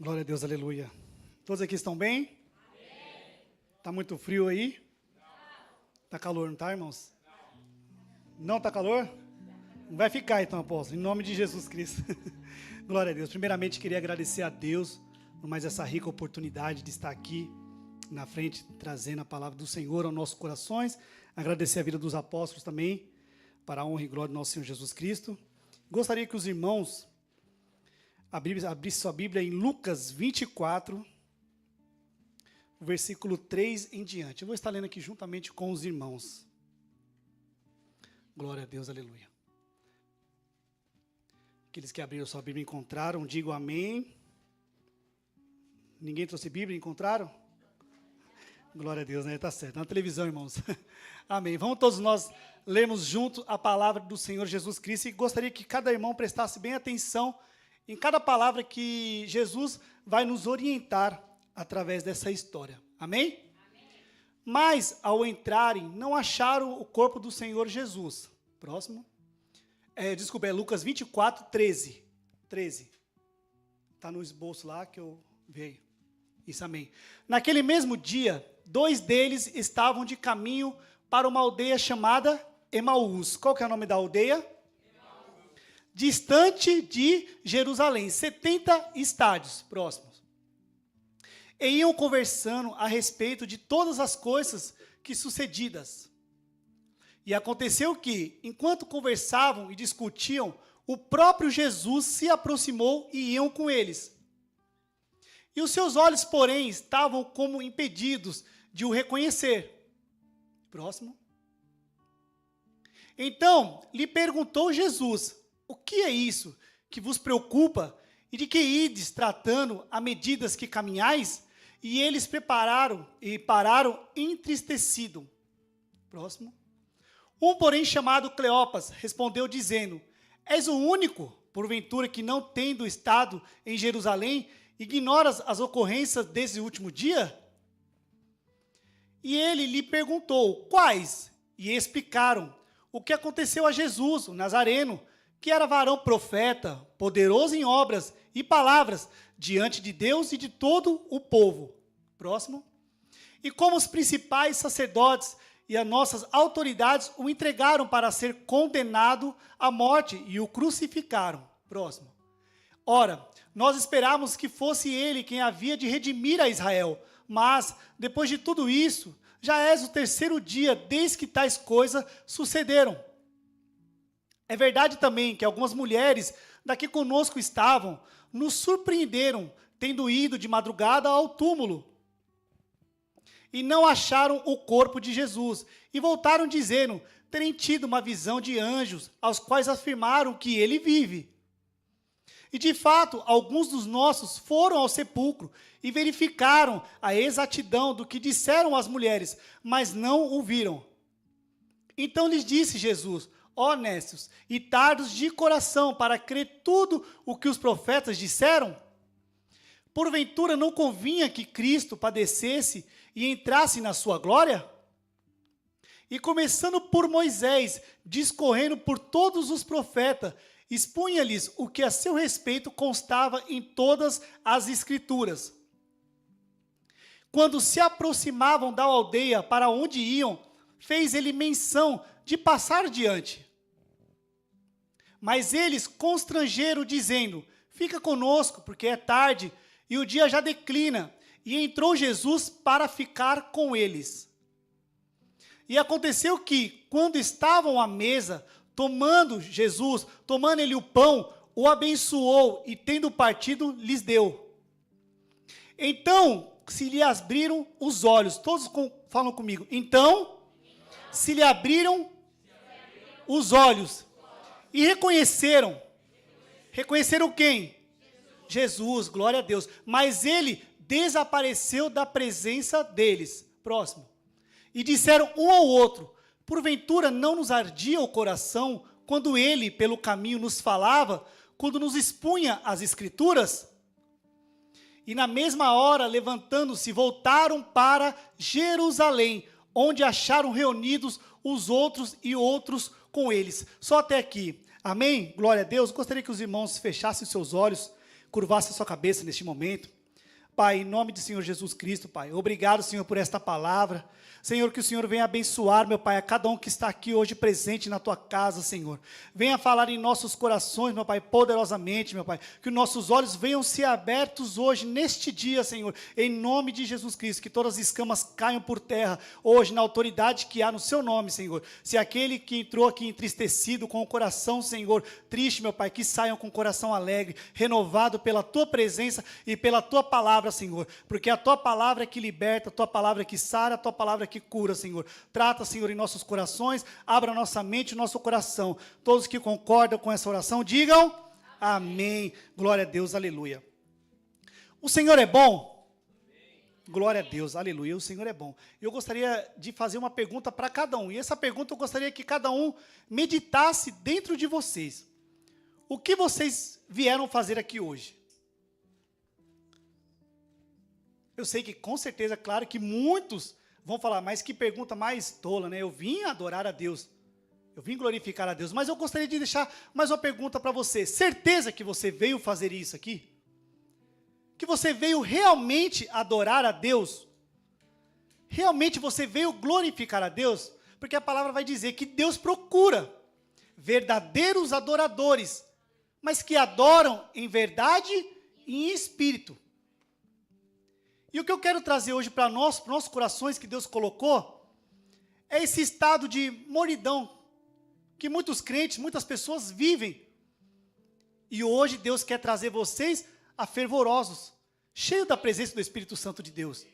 Glória a Deus, aleluia. Todos aqui estão bem? Está muito frio aí? Está calor, não está, irmãos? Não está calor? Não vai ficar então, apóstolo, em nome de Jesus Cristo. Glória a Deus. Primeiramente, queria agradecer a Deus por mais essa rica oportunidade de estar aqui na frente, trazendo a palavra do Senhor aos nossos corações. Agradecer a vida dos apóstolos também, para a honra e glória do nosso Senhor Jesus Cristo. Gostaria que os irmãos abrissem sua Bíblia em Lucas 24, versículo 3 em diante. Eu vou estar lendo aqui juntamente com os irmãos. Glória a Deus, aleluia. Aqueles que abriram sua Bíblia e encontraram, digam amém. Ninguém trouxe Bíblia e encontraram? Glória a Deus, né? Está certo. Na televisão, irmãos. Amém. Vamos todos nós lermos junto a palavra do Senhor Jesus Cristo. E gostaria que cada irmão prestasse bem atenção em cada palavra que Jesus vai nos orientar através dessa história. Amém? Amém. Mas, ao entrarem, não acharam o corpo do Senhor Jesus. Próximo. É Lucas 24, 13. 13. Está no esboço lá que eu veio. Isso, amém. Naquele mesmo dia, 2 deles estavam de caminho para uma aldeia chamada Emaús. Qual que é o nome da aldeia? Emaús. Distante de Jerusalém, 70 estádios próximos. E iam conversando a respeito de todas as coisas que sucedidas. E aconteceu que, enquanto conversavam e discutiam, o próprio Jesus se aproximou e iam com eles. E os seus olhos, porém, estavam como impedidos de o reconhecer. Próximo. Então, lhe perguntou Jesus: o que é isso que vos preocupa e de que ides tratando à medida que caminhais? E eles pararam entristecidos. Próximo. Um, porém, chamado Cleopas, respondeu dizendo: és o único, porventura, que não tendo estado em Jerusalém, ignoras as ocorrências desse último dia? E ele lhe perguntou: quais? E explicaram o que aconteceu a Jesus, o Nazareno, que era varão profeta, poderoso em obras e palavras, diante de Deus e de todo o povo. Próximo. E como os principais sacerdotes e as nossas autoridades o entregaram para ser condenado à morte e o crucificaram. Próximo. Ora, nós esperávamos que fosse ele quem havia de redimir a Israel, mas, depois de tudo isso, já és o 3º dia desde que tais coisas sucederam. É verdade também que algumas mulheres daqui conosco estavam, nos surpreenderam, tendo ido de madrugada ao túmulo, e não acharam o corpo de Jesus, e voltaram dizendo terem tido uma visão de anjos, aos quais afirmaram que ele vive. E de fato, alguns dos nossos foram ao sepulcro e verificaram a exatidão do que disseram as mulheres, mas não o viram. Então lhes disse Jesus: ó nécios e tardos de coração, para crer tudo o que os profetas disseram? Porventura não convinha que Cristo padecesse e entrasse na sua glória? E começando por Moisés, discorrendo por todos os profetas, expunha-lhes o que a seu respeito constava em todas as Escrituras. Quando se aproximavam da aldeia para onde iam, fez ele menção de passar diante. Mas eles constrangeram, dizendo: fica conosco, porque é tarde, e o dia já declina. E entrou Jesus para ficar com eles. E aconteceu que, quando estavam à mesa, tomando ele o pão, o abençoou e, tendo partido, lhes deu. Então, se lhe abriram os olhos, todos falam comigo. Então, se lhe abriram os olhos e reconheceram. Reconheceram quem? Jesus, glória a Deus. Mas ele desapareceu da presença deles. Próximo. E disseram um ao outro: porventura não nos ardia o coração quando ele, pelo caminho, nos falava, quando nos expunha as Escrituras? E na mesma hora, levantando-se, voltaram para Jerusalém, onde acharam reunidos os outros e outros com eles. Só até aqui. Amém? Glória a Deus. Gostaria que os irmãos fechassem seus olhos, curvasse a sua cabeça neste momento. Pai, em nome do Senhor Jesus Cristo, Pai, obrigado, Senhor, por esta palavra. Senhor, que o Senhor venha abençoar, meu Pai, a cada um que está aqui hoje presente na Tua casa, Senhor. Venha falar em nossos corações, meu Pai, poderosamente, meu Pai. Que os nossos olhos venham ser abertos hoje, neste dia, Senhor, em nome de Jesus Cristo. Que todas as escamas caiam por terra, hoje, na autoridade que há no Seu nome, Senhor. Se aquele que entrou aqui entristecido, com o coração, Senhor, triste, meu Pai, que saiam com o coração alegre, renovado pela Tua presença e pela Tua palavra, Senhor. Porque a Tua palavra é que liberta, a Tua palavra é que sara, a Tua palavra é que cura, Senhor. Trata, Senhor, em nossos corações, abra nossa mente e nosso coração. Todos que concordam com essa oração, digam amém. Glória a Deus, aleluia. O Senhor é bom? Glória a Deus, aleluia, o Senhor é bom. Eu gostaria de fazer uma pergunta para cada um, e essa pergunta eu gostaria que cada um meditasse dentro de vocês. O que vocês vieram fazer aqui hoje? Eu sei que, com certeza, claro que muitos vão falar, mas que pergunta mais tola, né? Eu vim adorar a Deus, eu vim glorificar a Deus, mas eu gostaria de deixar mais uma pergunta para você. Certeza que você veio fazer isso aqui? Que você veio realmente adorar a Deus? Realmente você veio glorificar a Deus? Porque a palavra vai dizer que Deus procura verdadeiros adoradores, mas que adoram em verdade e em espírito. E o que eu quero trazer hoje para nós, para nossos corações que Deus colocou, é esse estado de mornidão que muitos crentes, muitas pessoas vivem. E hoje Deus quer trazer vocês a fervorosos, cheios da presença do Espírito Santo de Deus.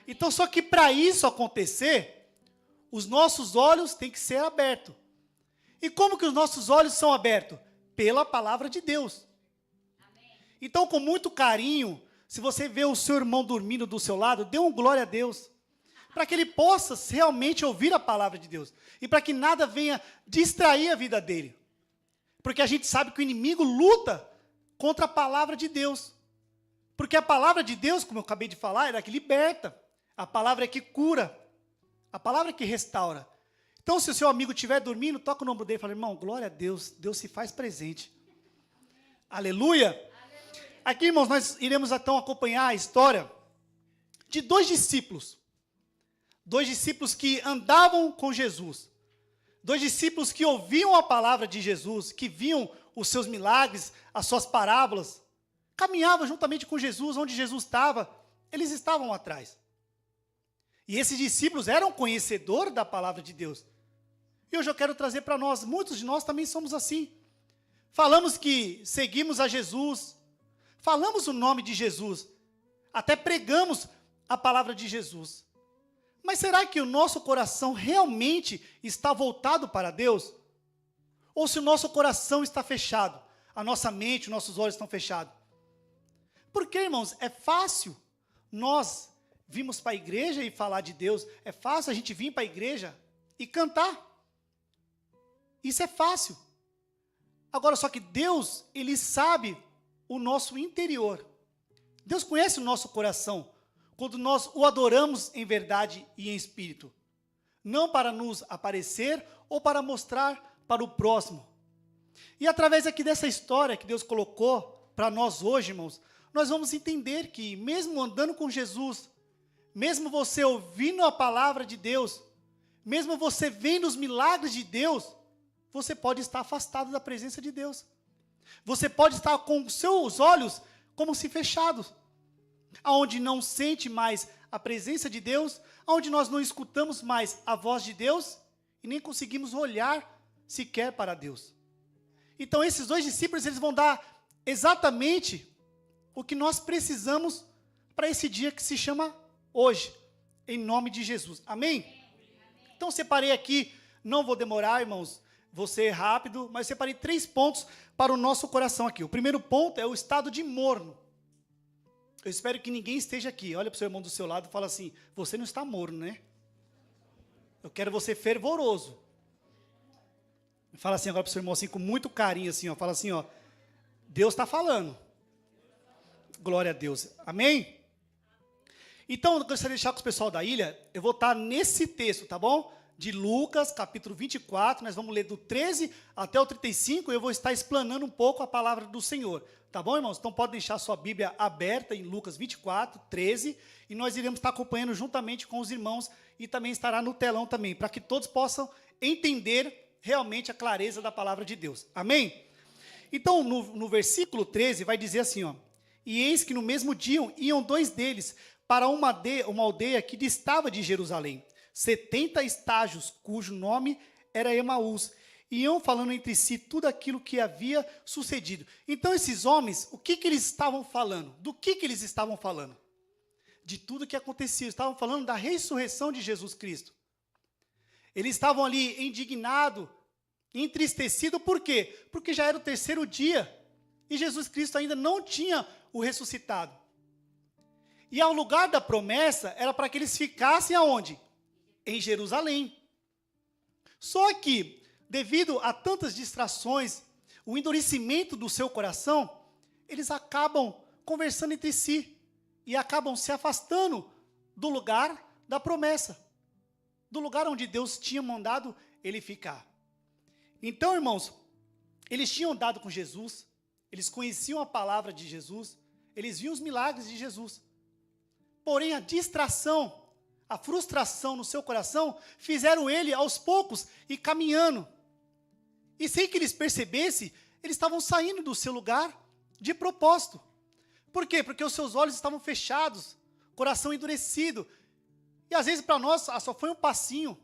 Então, só que para isso acontecer, os nossos olhos têm que ser abertos. E como que os nossos olhos são abertos? Pela palavra de Deus. Então, com muito carinho, se você vê o seu irmão dormindo do seu lado, dê um glória a Deus, para que ele possa realmente ouvir a palavra de Deus, e para que nada venha distrair a vida dele, porque a gente sabe que o inimigo luta contra a palavra de Deus, porque a palavra de Deus, como eu acabei de falar, é que liberta, a palavra é que cura, a palavra é que restaura. Então, se o seu amigo estiver dormindo, toca no ombro dele e fala, irmão, glória a Deus, Deus se faz presente. Aleluia! Aqui, irmãos, nós iremos então acompanhar a história de dois discípulos que andavam com Jesus, dois discípulos que ouviam a palavra de Jesus, que viam os seus milagres, as suas parábolas, caminhavam juntamente com Jesus, onde Jesus estava, eles estavam atrás. E esses discípulos eram conhecedores da palavra de Deus. E hoje eu quero trazer para nós, muitos de nós também somos assim. Falamos que seguimos a Jesus, falamos o nome de Jesus, até pregamos a palavra de Jesus. Mas será que o nosso coração realmente está voltado para Deus? Ou se o nosso coração está fechado, a nossa mente, os nossos olhos estão fechados? Porque, irmãos, é fácil nós virmos para a igreja e falar de Deus, é fácil a gente vir para a igreja e cantar. Isso é fácil. Agora, só que Deus, Ele sabe o nosso interior. Deus conhece o nosso coração, quando nós o adoramos em verdade e em espírito. Não para nos aparecer ou para mostrar para o próximo. E através aqui dessa história que Deus colocou para nós hoje, irmãos, nós vamos entender que mesmo andando com Jesus, mesmo você ouvindo a palavra de Deus, mesmo você vendo os milagres de Deus, você pode estar afastado da presença de Deus. Você pode estar com os seus olhos como se fechados, aonde não sente mais a presença de Deus, aonde nós não escutamos mais a voz de Deus e nem conseguimos olhar sequer para Deus. Então esses dois discípulos, eles vão dar exatamente o que nós precisamos para esse dia que se chama hoje, em nome de Jesus. Amém? Então separei aqui, não vou demorar, irmãos, vou ser rápido, mas separei 3 pontos para o nosso coração aqui. O primeiro ponto é o estado de morno. Eu espero que ninguém esteja aqui. Olha para o seu irmão do seu lado e fala assim, você não está morno, né? Eu quero você fervoroso. Fala assim agora para o seu irmão assim, com muito carinho, assim, ó, fala assim, ó, Deus está falando. Glória a Deus. Amém? Então, eu gostaria de deixar com o pessoal da ilha, eu vou estar nesse texto, tá bom? de Lucas, capítulo 24, nós vamos ler do 13 até o 35, e eu vou estar explanando um pouco a palavra do Senhor. Tá bom, irmãos? Então pode deixar sua Bíblia aberta em Lucas 24, 13, e nós iremos estar acompanhando juntamente com os irmãos, e também estará no telão também, para que todos possam entender realmente a clareza da palavra de Deus. Amém? Então, no versículo 13, vai dizer assim, ó: e eis que no mesmo dia iam dois deles para uma aldeia que distava de Jerusalém, 70 estágios, cujo nome era Emaús, e iam falando entre si tudo aquilo que havia sucedido. Então, esses homens, o que eles estavam falando? Do que eles estavam falando? De tudo que acontecia. Estavam falando da ressurreição de Jesus Cristo. Eles estavam ali indignados, entristecidos, por quê? Porque já era o terceiro dia, e Jesus Cristo ainda não tinha o ressuscitado. E ao lugar da promessa, era para que eles ficassem aonde? Em Jerusalém. Só que, devido a tantas distrações, o endurecimento do seu coração, eles acabam conversando entre si, e acabam se afastando do lugar da promessa, do lugar onde Deus tinha mandado ele ficar. Então, irmãos, eles tinham andado com Jesus, eles conheciam a palavra de Jesus, eles viam os milagres de Jesus. Porém, a distração, a frustração no seu coração, fizeram ele, aos poucos, ir caminhando. E sem que eles percebessem, eles estavam saindo do seu lugar de propósito. Por quê? Porque os seus olhos estavam fechados, coração endurecido. E às vezes para nós, só foi um passinho.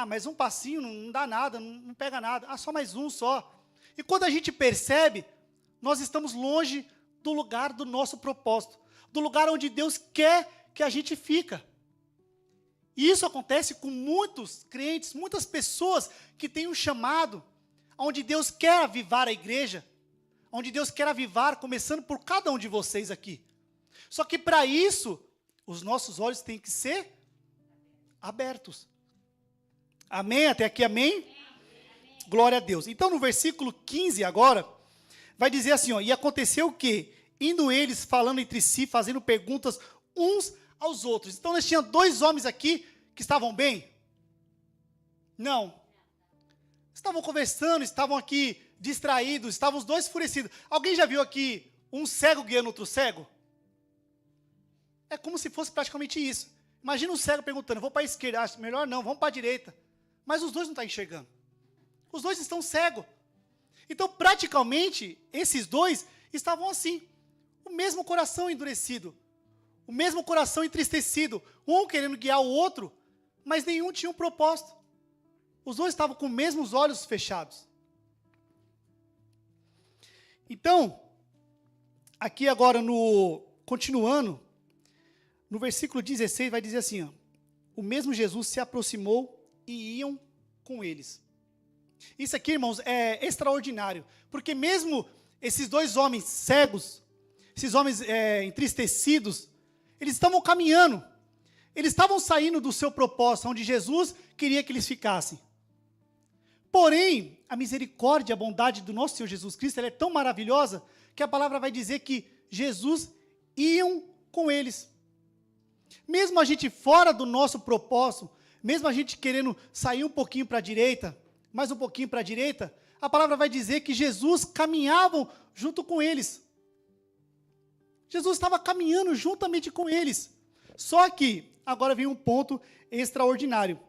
Mas um passinho não dá nada, não pega nada. Só mais um só. E quando a gente percebe, nós estamos longe do lugar do nosso propósito, do lugar onde Deus quer que a gente fica. E isso acontece com muitos crentes, muitas pessoas que têm um chamado, onde Deus quer avivar a igreja, onde Deus quer avivar, começando por cada um de vocês aqui. Só que para isso, os nossos olhos têm que ser abertos. Amém? Até aqui, amém? Amém. Glória a Deus. Então, no versículo 15 agora, vai dizer assim, ó: e aconteceu que, indo eles falando entre si, fazendo perguntas uns aos outros. Então, nós tínhamos dois homens aqui que estavam bem? Não. Estavam conversando, estavam aqui distraídos, estavam os dois enfurecidos. Alguém já viu aqui um cego guiando outro cego? É como se fosse praticamente isso. Imagina um cego perguntando: vou para a esquerda? Acho melhor não, vamos para a direita. Mas os dois não estão enxergando. Os dois estão cegos. Então, praticamente, esses dois estavam assim. O mesmo coração endurecido. O mesmo coração entristecido. Um querendo guiar o outro, mas nenhum tinha um propósito. Os dois estavam com os mesmos olhos fechados. Então, aqui agora, continuando, no versículo 16 vai dizer assim, ó: o mesmo Jesus se aproximou e iam com eles. Isso aqui, irmãos, é extraordinário, porque mesmo esses dois homens cegos, esses homens entristecidos, eles estavam caminhando, eles estavam saindo do seu propósito, onde Jesus queria que eles ficassem. Porém, a misericórdia e a bondade do nosso Senhor Jesus Cristo, ela é tão maravilhosa, que a palavra vai dizer que Jesus iam com eles. Mesmo a gente fora do nosso propósito, mesmo a gente querendo sair um pouquinho para a direita, mais um pouquinho para a direita, a palavra vai dizer que Jesus caminhava junto com eles. Jesus estava caminhando juntamente com eles. Só que, agora vem um ponto extraordinário.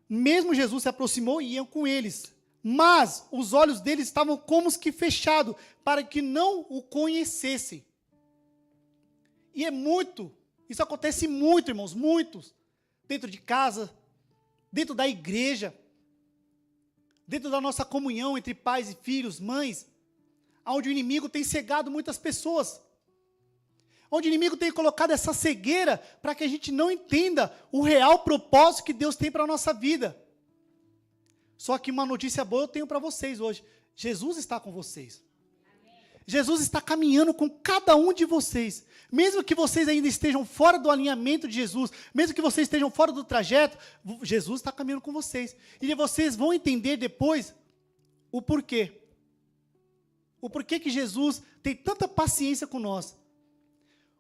Mesmo Jesus se aproximou e iam com eles, mas os olhos deles estavam como que fechados, para que não o conhecessem. E isso acontece muito, irmãos, muitos, dentro de casa, dentro da igreja, dentro da nossa comunhão entre pais e filhos, mães, onde o inimigo tem cegado muitas pessoas, onde o inimigo tem colocado essa cegueira para que a gente não entenda o real propósito que Deus tem para a nossa vida. Só que uma notícia boa eu tenho para vocês hoje: Jesus está com vocês. Jesus está caminhando com cada um de vocês. Mesmo que vocês ainda estejam fora do alinhamento de Jesus, mesmo que vocês estejam fora do trajeto, Jesus está caminhando com vocês. E vocês vão entender depois o porquê. O porquê que Jesus tem tanta paciência com nós.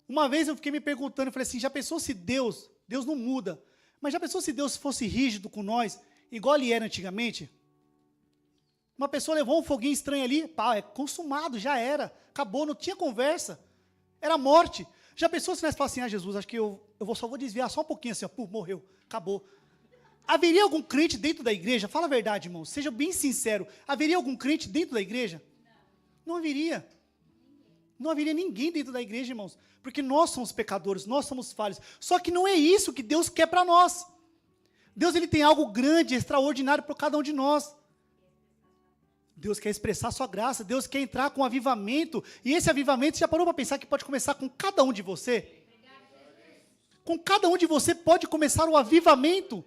Uma vez eu fiquei me perguntando, eu falei assim: já pensou se Deus não muda, Mas já pensou se Deus fosse rígido com nós, igual ele era antigamente? Uma pessoa levou um foguinho estranho ali, pá, é consumado, já era, acabou, não tinha conversa, era morte. Já pensou se nós falassem, Jesus, acho que só vou desviar só um pouquinho assim, ó, pum, morreu, acabou. Haveria algum crente dentro da igreja? Fala a verdade, irmão, seja bem sincero, haveria algum crente dentro da igreja? Não haveria. Não haveria ninguém dentro da igreja, irmãos, porque nós somos pecadores, nós somos falhos. Só que não é isso que Deus quer para nós. Deus ele tem algo grande, extraordinário para cada um de nós. Deus quer expressar a sua graça, Deus quer entrar com avivamento, e esse avivamento, você já parou para pensar que pode começar com cada um de você? Com cada um de você pode começar o avivamento.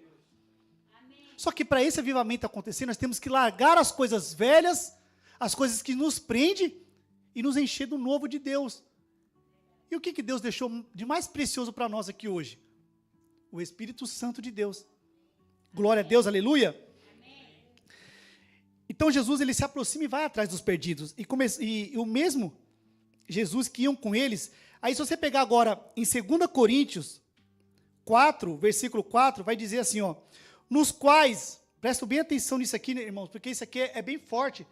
Só que para esse avivamento acontecer, nós temos que largar as coisas velhas, as coisas que nos prendem, e nos encher do novo de Deus. E o que Deus deixou de mais precioso para nós aqui hoje? O Espírito Santo de Deus. Glória a Deus, aleluia. Então Jesus ele se aproxima e vai atrás dos perdidos. E o mesmo Jesus que iam com eles. Aí se você pegar agora em 2 Coríntios 4, versículo 4, vai dizer assim, ó, nos quais, prestem bem atenção nisso aqui, né, irmãos, porque isso aqui é bem forte,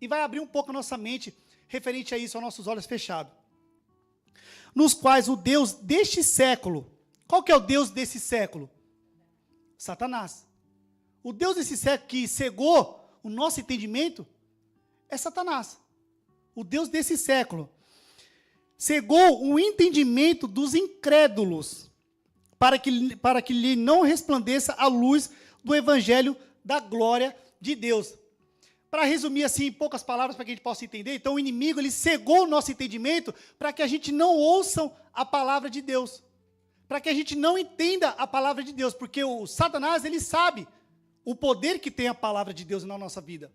e vai abrir um pouco a nossa mente referente a isso, aos nossos olhos fechados. Nos quais o Deus deste século, qual que é o Deus desse século? Satanás. O Deus desse século que cegou o nosso entendimento é Satanás. O Deus desse século cegou o entendimento dos incrédulos para que lhe não resplandeça a luz do evangelho da glória de Deus. Para resumir assim em poucas palavras para que a gente possa entender, então o inimigo ele cegou o nosso entendimento para que a gente não ouça a palavra de Deus, para que a gente não entenda a palavra de Deus, porque o Satanás ele sabe o poder que tem a palavra de Deus na nossa vida.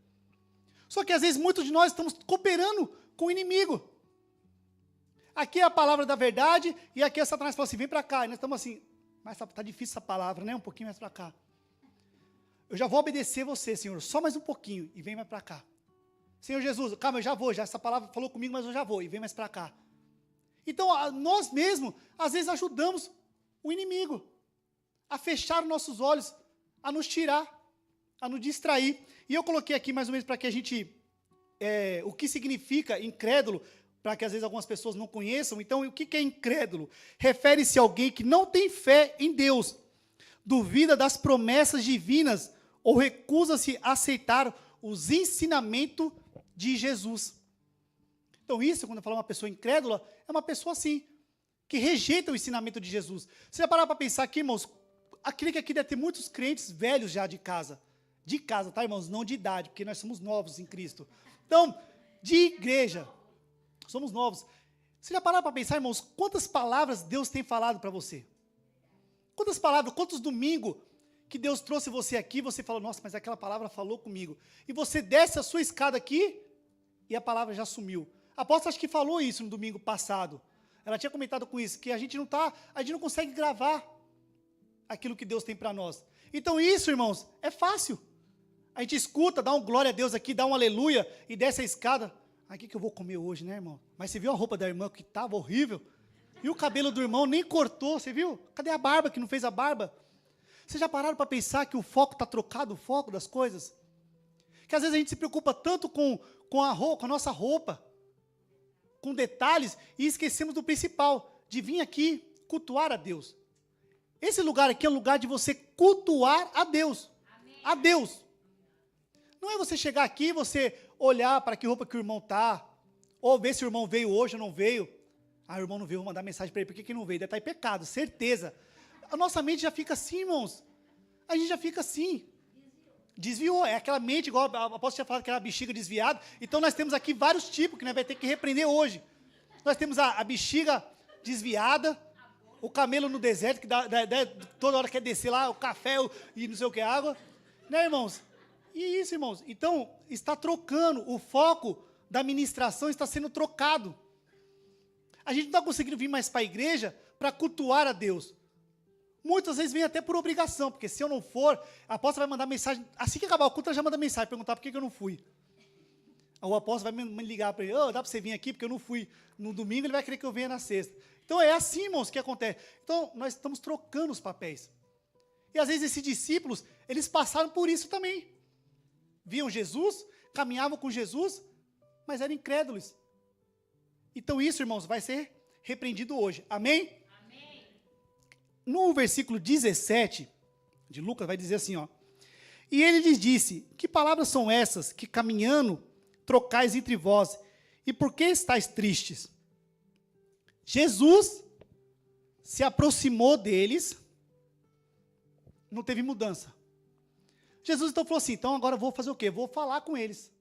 Só que às vezes muitos de nós estamos cooperando com o inimigo. Aqui é a palavra da verdade e aqui é Satanás fala assim, vem para cá, e nós estamos assim, mas está difícil essa palavra, né? Um pouquinho mais para cá. Eu já vou obedecer você, Senhor, só mais um pouquinho, e vem mais para cá. Senhor Jesus, calma, eu já vou, essa palavra falou comigo, mas eu já vou, e vem mais para cá. Então, nós mesmos, às vezes, ajudamos o inimigo a fechar nossos olhos, a nos tirar, a nos distrair. E eu coloquei aqui, mais ou menos, para que a gente, o que significa incrédulo, para que às vezes algumas pessoas não conheçam. Então, o que é incrédulo? Refere-se a alguém que não tem fé em Deus, duvida das promessas divinas, ou recusa-se a aceitar os ensinamentos de Jesus. Então isso, quando eu falo uma pessoa incrédula, é uma pessoa assim, que rejeita o ensinamento de Jesus. Você já parar para pensar aqui, irmãos, acredito que aqui deve ter muitos crentes velhos já de casa, tá, irmãos? Não de idade, porque nós somos novos em Cristo. Então, de igreja, somos novos. Você já parar para pensar, irmãos, quantas palavras Deus tem falado para você? Quantas palavras, quantos domingos que Deus trouxe você aqui, você falou, nossa, mas aquela palavra falou comigo. E você desce a sua escada aqui, e a palavra já sumiu. A apóstola acho que falou isso no domingo passado. Ela tinha comentado com isso, que a gente não consegue gravar aquilo que Deus tem para nós. Então isso, irmãos, é fácil. A gente escuta, dá um glória a Deus aqui, dá um aleluia, e desce a escada. Ah, o que eu vou comer hoje, né, irmão? Mas você viu a roupa da irmã que estava horrível? E o cabelo do irmão nem cortou, você viu? Cadê a barba, que não fez a barba? Vocês já pararam para pensar que o foco está trocado, o foco das coisas? Que às vezes a gente se preocupa tanto com a nossa roupa, com detalhes, e esquecemos do principal, de vir aqui cultuar a Deus. Esse lugar aqui é o lugar de você cultuar a Deus. Amém. A Deus. Não é você chegar aqui e você olhar para que roupa que o irmão está, ou ver se o irmão veio hoje ou não veio. Ah, o irmão não veio, vou mandar mensagem para ele, por que não veio? Deve estar em pecado, certeza. A nossa mente já fica assim, irmãos. A gente já fica assim. Desviou, é aquela mente, igual a apóstola tinha falado que era a bexiga desviada. Então nós temos aqui vários tipos que nós vamos ter que repreender hoje. Nós temos a bexiga desviada, o camelo no deserto, que toda hora quer descer lá, o café e não sei o que, água. Né, irmãos? E isso, irmãos. Então, está trocando, o foco da ministração está sendo trocado. A gente não está conseguindo vir mais para a igreja para cultuar a Deus. Muitas vezes vem até por obrigação, porque se eu não for, a apóstola vai mandar mensagem, assim que acabar o culto, ela já manda mensagem, perguntar por que eu não fui. O apóstolo vai me ligar para ele, dá para você vir aqui, porque eu não fui no domingo, ele vai querer que eu venha na sexta. Então é assim, irmãos, que acontece. Então nós estamos trocando os papéis. E às vezes esses discípulos, eles passaram por isso também. Viam Jesus, caminhavam com Jesus, mas eram incrédulos. Então isso, irmãos, vai ser repreendido hoje. Amém? Amém. No versículo 17 de Lucas, vai dizer assim, ó. E ele lhes disse, que palavras são essas que caminhando trocais entre vós? E por que estáis tristes? Jesus se aproximou deles, não teve mudança. Jesus então falou assim, então agora eu vou fazer o quê? Vou falar com eles,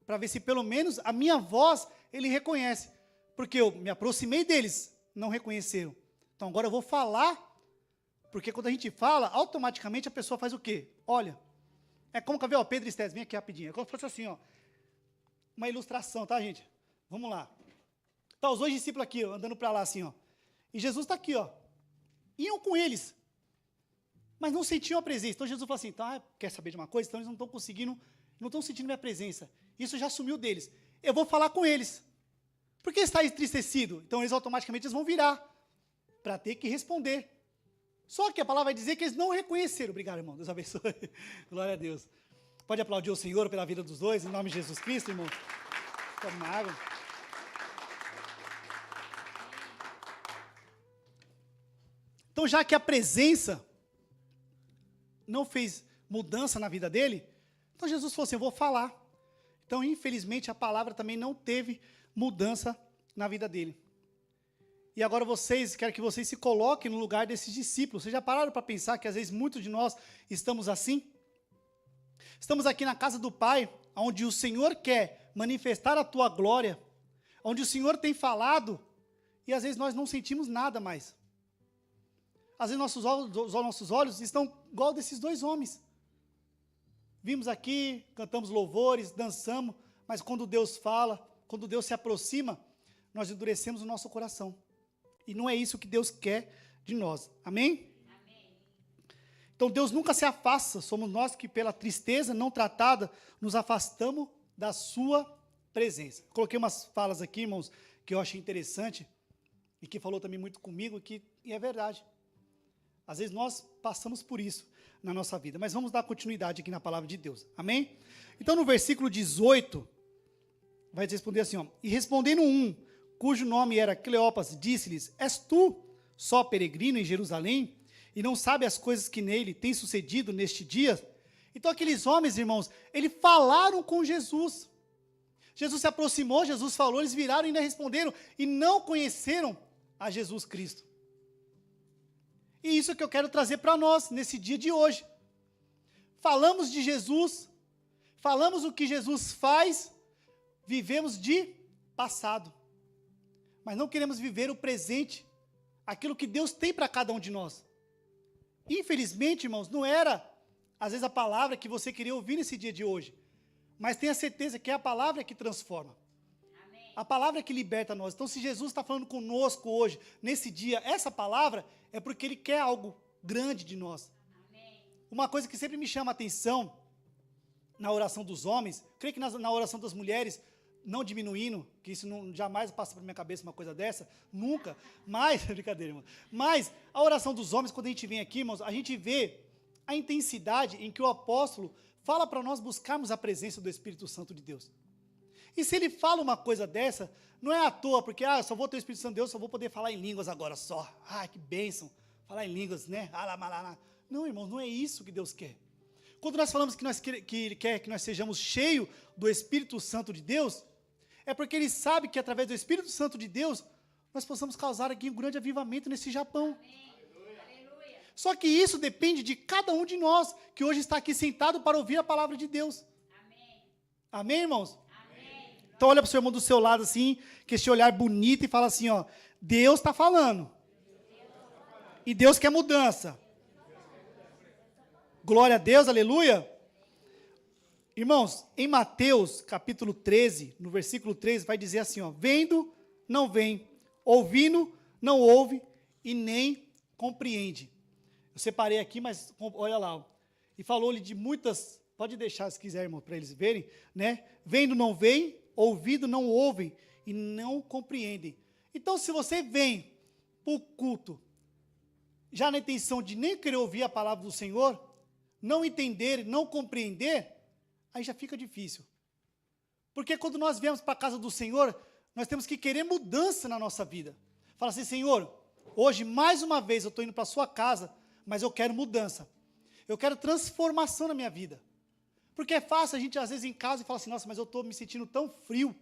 para ver se pelo menos a minha voz ele reconhece. Porque eu me aproximei deles, não reconheceram. Então agora eu vou falar, porque quando a gente fala, automaticamente a pessoa faz o quê? Olha, é como, quer ver, ó, Pedro e Estés, vem aqui rapidinho. É como se fosse assim, ó, uma ilustração, tá, gente? Vamos lá. Tá os dois discípulos aqui, ó, andando para lá assim, ó. E Jesus está aqui, ó. Iam com eles, mas não sentiam a presença. Então Jesus falou assim, então, quer saber de uma coisa? Então eles não estão conseguindo, não estão sentindo minha presença. Isso já sumiu deles. Eu vou falar com eles. Por que está entristecido? Então eles automaticamente vão virar, para ter que responder. Só que a palavra vai dizer que eles não reconheceram. Obrigado, irmão. Deus abençoe. Glória a Deus. Pode aplaudir o Senhor pela vida dos dois, em nome de Jesus Cristo, irmão. Toma uma água. Então, já que a presença não fez mudança na vida dele, então Jesus falou assim, eu vou falar. Então, infelizmente, a palavra também não teve mudança na vida dele. E agora quero que vocês se coloquem no lugar desses discípulos. Vocês já pararam para pensar que às vezes muitos de nós estamos assim? Estamos aqui na casa do Pai, onde o Senhor quer manifestar a tua glória, onde o Senhor tem falado, e às vezes nós não sentimos nada mais. Às vezes nossos olhos estão igual desses dois homens. Vimos aqui, cantamos louvores, dançamos, mas quando Deus fala, quando Deus se aproxima, nós endurecemos o nosso coração. E não é isso que Deus quer de nós. Amém? Amém. Então Deus nunca se afasta, somos nós que pela tristeza não tratada, nos afastamos da sua presença. Coloquei umas falas aqui, irmãos, que eu achei interessante, e que falou também muito comigo, e é verdade. Às vezes nós passamos por isso na nossa vida, mas vamos dar continuidade aqui na palavra de Deus. Amém? Então no versículo 18, vai responder assim, ó, e respondendo um, cujo nome era Cleopas, disse-lhes, és tu só peregrino em Jerusalém, e não sabe as coisas que nele têm sucedido neste dia? Então aqueles homens, irmãos, eles falaram com Jesus. Jesus se aproximou, Jesus falou, eles viraram e ainda responderam, e não conheceram a Jesus Cristo. E isso que eu quero trazer para nós, nesse dia de hoje. Falamos de Jesus, falamos o que Jesus faz, vivemos de passado. Mas não queremos viver o presente, aquilo que Deus tem para cada um de nós. Infelizmente, irmãos, não era, às vezes, a palavra que você queria ouvir nesse dia de hoje. Mas tenha certeza que é a palavra que transforma. Amém. A palavra que liberta nós. Então, se Jesus está falando conosco hoje, nesse dia, essa palavra, é porque Ele quer algo grande de nós. Amém. Uma coisa que sempre me chama a atenção, na oração dos homens, creio que na oração das mulheres, não diminuindo, que isso jamais passa por minha cabeça uma coisa dessa, nunca, mas, brincadeira, irmão, mas a oração dos homens, quando a gente vem aqui, irmãos, a gente vê a intensidade em que o apóstolo fala para nós buscarmos a presença do Espírito Santo de Deus. E se ele fala uma coisa dessa, não é à toa, porque, eu só vou ter o Espírito Santo de Deus, só vou poder falar em línguas agora só. Que bênção, falar em línguas, né? Não, irmãos, não é isso que Deus quer. Quando nós falamos que Ele quer que nós sejamos cheios do Espírito Santo de Deus, é porque Ele sabe que através do Espírito Santo de Deus, nós possamos causar aqui um grande avivamento nesse Japão. Amém. Aleluia. Só que isso depende de cada um de nós, que hoje está aqui sentado para ouvir a palavra de Deus. Amém. Amém, irmãos? Amém. Então olha para o seu irmão do seu lado assim, com esse olhar bonito e fala assim, ó, Deus está falando. E Deus quer mudança. Glória a Deus, aleluia. Irmãos, em Mateus, capítulo 13, no versículo 13, vai dizer assim, ó, vendo, não vem, ouvindo, não ouve e nem compreende. Eu separei aqui, mas olha lá, ó, e falou-lhe de muitas, pode deixar se quiser, irmão, para eles verem, né? Vendo, não vem, ouvindo, não ouvem e não compreendem. Então, se você vem para o culto já na intenção de nem querer ouvir a palavra do Senhor, não entender, não compreender, aí já fica difícil. Porque quando nós viemos para a casa do Senhor, nós temos que querer mudança na nossa vida. Fala assim, Senhor, hoje mais uma vez eu estou indo para a sua casa, mas eu quero mudança. Eu quero transformação na minha vida. Porque é fácil a gente às vezes em casa e falar assim, nossa, mas eu estou me sentindo tão frio.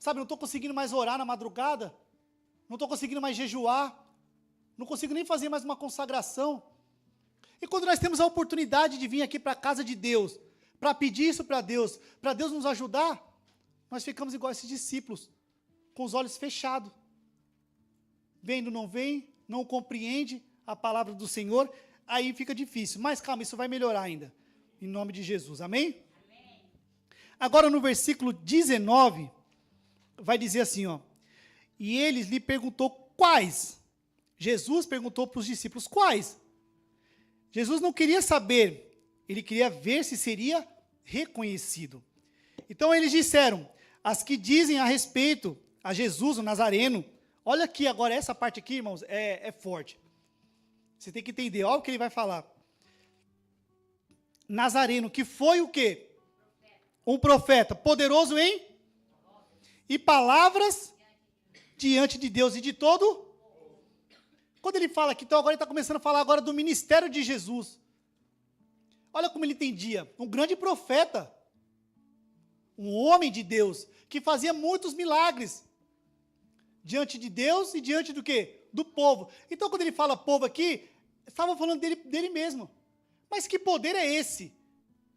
Sabe, não estou conseguindo mais orar na madrugada. Não estou conseguindo mais jejuar. Não consigo nem fazer mais uma consagração. E quando nós temos a oportunidade de vir aqui para a casa de Deus, para pedir isso para Deus nos ajudar, nós ficamos igual esses discípulos, com os olhos fechados. Vendo, não vem, não compreende a palavra do Senhor, aí fica difícil. Mas calma, isso vai melhorar ainda. Em nome de Jesus, amém? Amém. Agora no versículo 19, vai dizer assim, ó. E eles lhe perguntou quais. Jesus perguntou para os discípulos quais. Jesus não queria saber, ele queria ver se seria reconhecido. Então eles disseram, as que dizem a respeito a Jesus, o Nazareno. Olha aqui agora, essa parte aqui, irmãos, é forte. Você tem que entender, olha o que ele vai falar. Nazareno, que foi o quê? Um profeta poderoso em? E palavras diante de Deus e de todo. Quando ele fala aqui, então agora ele está começando a falar agora do ministério de Jesus. Olha como ele entendia, um grande profeta, um homem de Deus, que fazia muitos milagres diante de Deus e diante do quê? Do povo. Então quando ele fala povo aqui, estava falando dele mesmo. Mas que poder é esse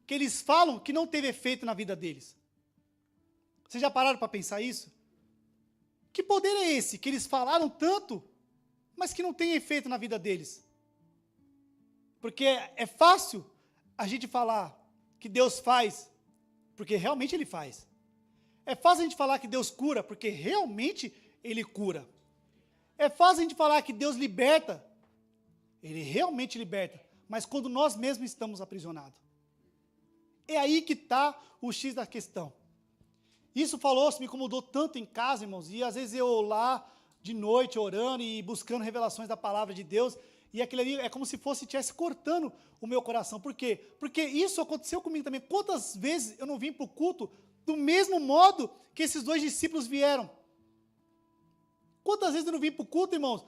que eles falam que não teve efeito na vida deles? Vocês já pararam para pensar isso? Que poder é esse que eles falaram tanto, mas que não tem efeito na vida deles? Porque é fácil a gente falar que Deus faz, porque realmente Ele faz. É fácil a gente falar que Deus cura, porque realmente Ele cura. É fácil a gente falar que Deus liberta, Ele realmente liberta. Mas quando nós mesmos estamos aprisionados. É aí que está o X da questão. Isso me incomodou tanto em casa, irmãos, e às vezes eu lá de noite orando e buscando revelações da palavra de Deus, e aquilo ali é como se estivesse cortando o meu coração. Por quê? Porque isso aconteceu comigo também. Quantas vezes eu não vim para o culto do mesmo modo que esses dois discípulos vieram? Quantas vezes eu não vim para o culto, irmãos,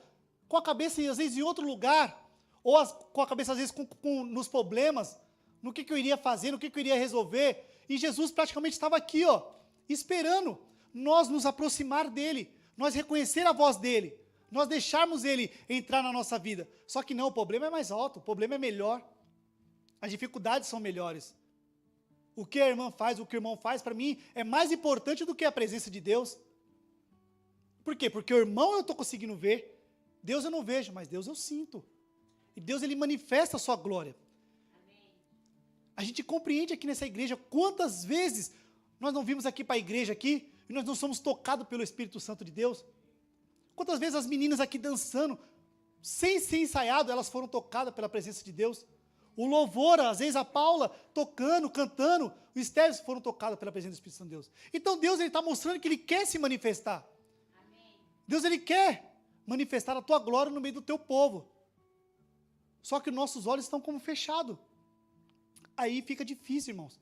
com a cabeça às vezes em outro lugar, ou com a cabeça às vezes nos problemas, no que eu iria fazer, no que eu iria resolver, e Jesus praticamente estava aqui, ó, esperando nós nos aproximar dele, nós reconhecer a voz dele, nós deixarmos ele entrar na nossa vida. Só que não, o problema é mais alto, o problema é melhor, as dificuldades são melhores. O que a irmã faz, o que o irmão faz, para mim, é mais importante do que a presença de Deus. Por quê? Porque o irmão eu estou conseguindo ver, Deus eu não vejo, mas Deus eu sinto. E Deus, Ele manifesta a sua glória. Amém. A gente compreende aqui nessa igreja, quantas vezes nós não vimos aqui para a igreja aqui, e nós não somos tocados pelo Espírito Santo de Deus. Quantas vezes as meninas aqui dançando, sem ser ensaiado, elas foram tocadas pela presença de Deus. O louvor, às vezes a Paula tocando, cantando, o Estéreo foram tocados pela presença do Espírito Santo de Deus. Então Deus está mostrando que Ele quer se manifestar. Amém. Deus Ele quer manifestar a tua glória no meio do teu povo. Só que nossos olhos estão como fechados. Aí fica difícil, irmãos,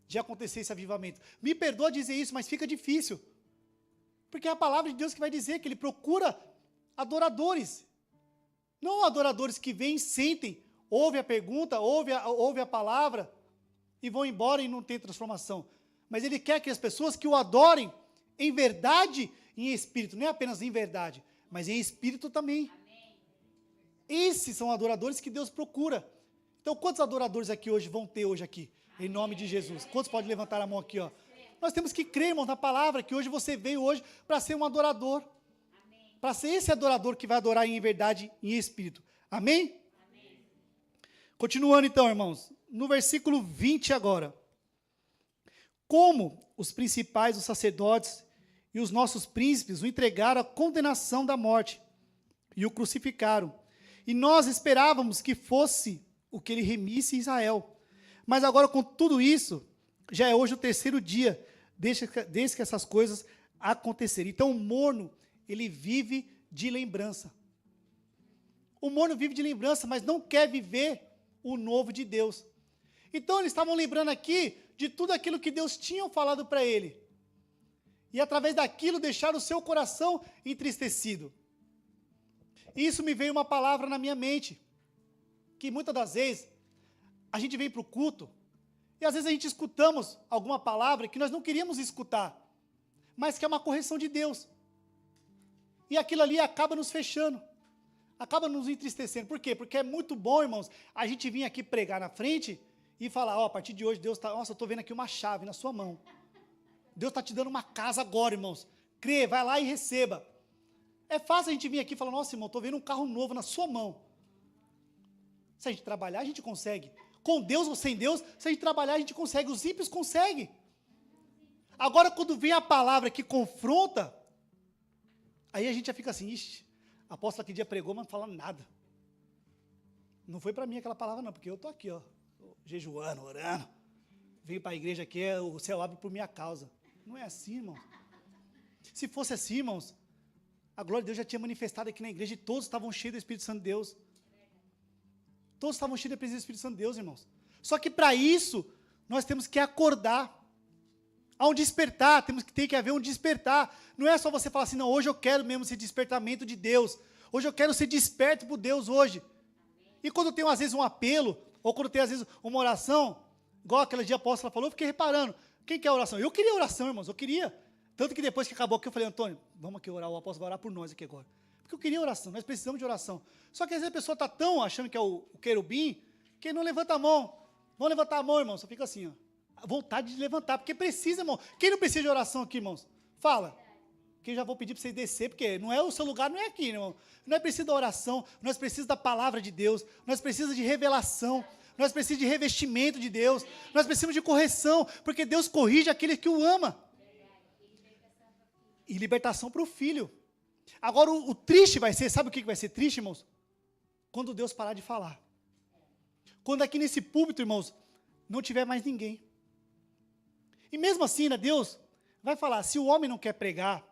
de acontecer esse avivamento. Me perdoa dizer isso, mas fica difícil. Porque é a palavra de Deus que vai dizer que Ele procura adoradores. Não adoradores que vêm, sentem, ouvem a pergunta, ouvem a palavra e vão embora e não tem transformação. Mas Ele quer que as pessoas que o adorem em verdade e em espírito. Não é apenas em verdade, mas em espírito também. Esses são adoradores que Deus procura. Então, quantos adoradores aqui hoje vão ter hoje aqui? Em nome de Jesus. Quantos podem levantar a mão aqui, ó? Nós temos que crer, irmãos, na palavra, que hoje você veio hoje para ser um adorador. Para ser esse adorador que vai adorar em verdade e em espírito. Amém? Amém. Continuando então, irmãos. No versículo 20 agora. Como os principais, os sacerdotes e os nossos príncipes o entregaram à condenação da morte e o crucificaram. E nós esperávamos que fosse o que ele remisse Israel. Mas agora, com tudo isso, já é hoje o terceiro dia desde que essas coisas aconteceram. Então, o morno, ele vive de lembrança. O morno vive de lembrança, mas não quer viver o novo de Deus. Então, eles estavam lembrando aqui de tudo aquilo que Deus tinha falado para ele. E, através daquilo, deixaram o seu coração entristecido. E isso me veio uma palavra na minha mente, que muitas das vezes, a gente vem para o culto, e às vezes a gente escutamos alguma palavra que nós não queríamos escutar, mas que é uma correção de Deus. E aquilo ali acaba nos fechando, acaba nos entristecendo. Por quê? Porque é muito bom, irmãos, a gente vir aqui pregar na frente e falar, a partir de hoje Deus está, nossa, eu estou vendo aqui uma chave na sua mão. Deus está te dando uma casa agora, irmãos. Crê, vai lá e receba. É fácil a gente vir aqui e falar, nossa, irmão, estou vendo um carro novo na sua mão. Se a gente trabalhar, a gente consegue. Com Deus ou sem Deus, se a gente trabalhar, a gente consegue. Os ímpios conseguem. Agora, quando vem a palavra que confronta, aí a gente já fica assim, ixi, a apóstola que dia pregou, mas não fala nada. Não foi para mim aquela palavra não, porque eu estou aqui, ó, jejuando, orando. Venho para a igreja aqui, o céu abre por minha causa. Não é assim, irmãos. Se fosse assim, irmãos, a glória de Deus já tinha manifestado aqui na igreja e todos estavam cheios do Espírito Santo de Deus. Todos estavam cheios da presença do Espírito Santo de Deus, irmãos. Só que para isso, nós temos que acordar. Há um despertar, tem que haver um despertar. Não é só você falar assim, não, hoje eu quero mesmo esse despertamento de Deus. Hoje eu quero ser desperto por Deus hoje. E quando tem, às vezes, um apelo, ou quando tem, às vezes, uma oração, igual aquele dia a apóstola falou, eu fiquei reparando, quem quer oração? Eu queria oração, irmãos, eu queria. Tanto que depois que acabou aqui, eu falei, Antônio, vamos aqui orar, o apóstolo vai orar por nós aqui agora. Porque eu queria oração, nós precisamos de oração. Só que às vezes a pessoa está tão achando que é o querubim, que não levanta a mão. Vamos levantar a mão, irmão, só fica assim, ó. A vontade de levantar, porque precisa, irmão. Quem não precisa de oração aqui, irmãos? Fala. Que eu já vou pedir para vocês descer, porque não é o seu lugar, não é aqui, irmão. Nós precisamos da oração, nós precisamos da palavra de Deus, nós precisamos de revelação, nós precisamos de revestimento de Deus, nós precisamos de correção, porque Deus corrige aquele que o ama. E libertação para o filho. Agora, o triste vai ser, sabe o que vai ser triste, irmãos? Quando Deus parar de falar. Quando aqui nesse púlpito, irmãos, não tiver mais ninguém. E mesmo assim, né, Deus vai falar, se o homem não quer pregar,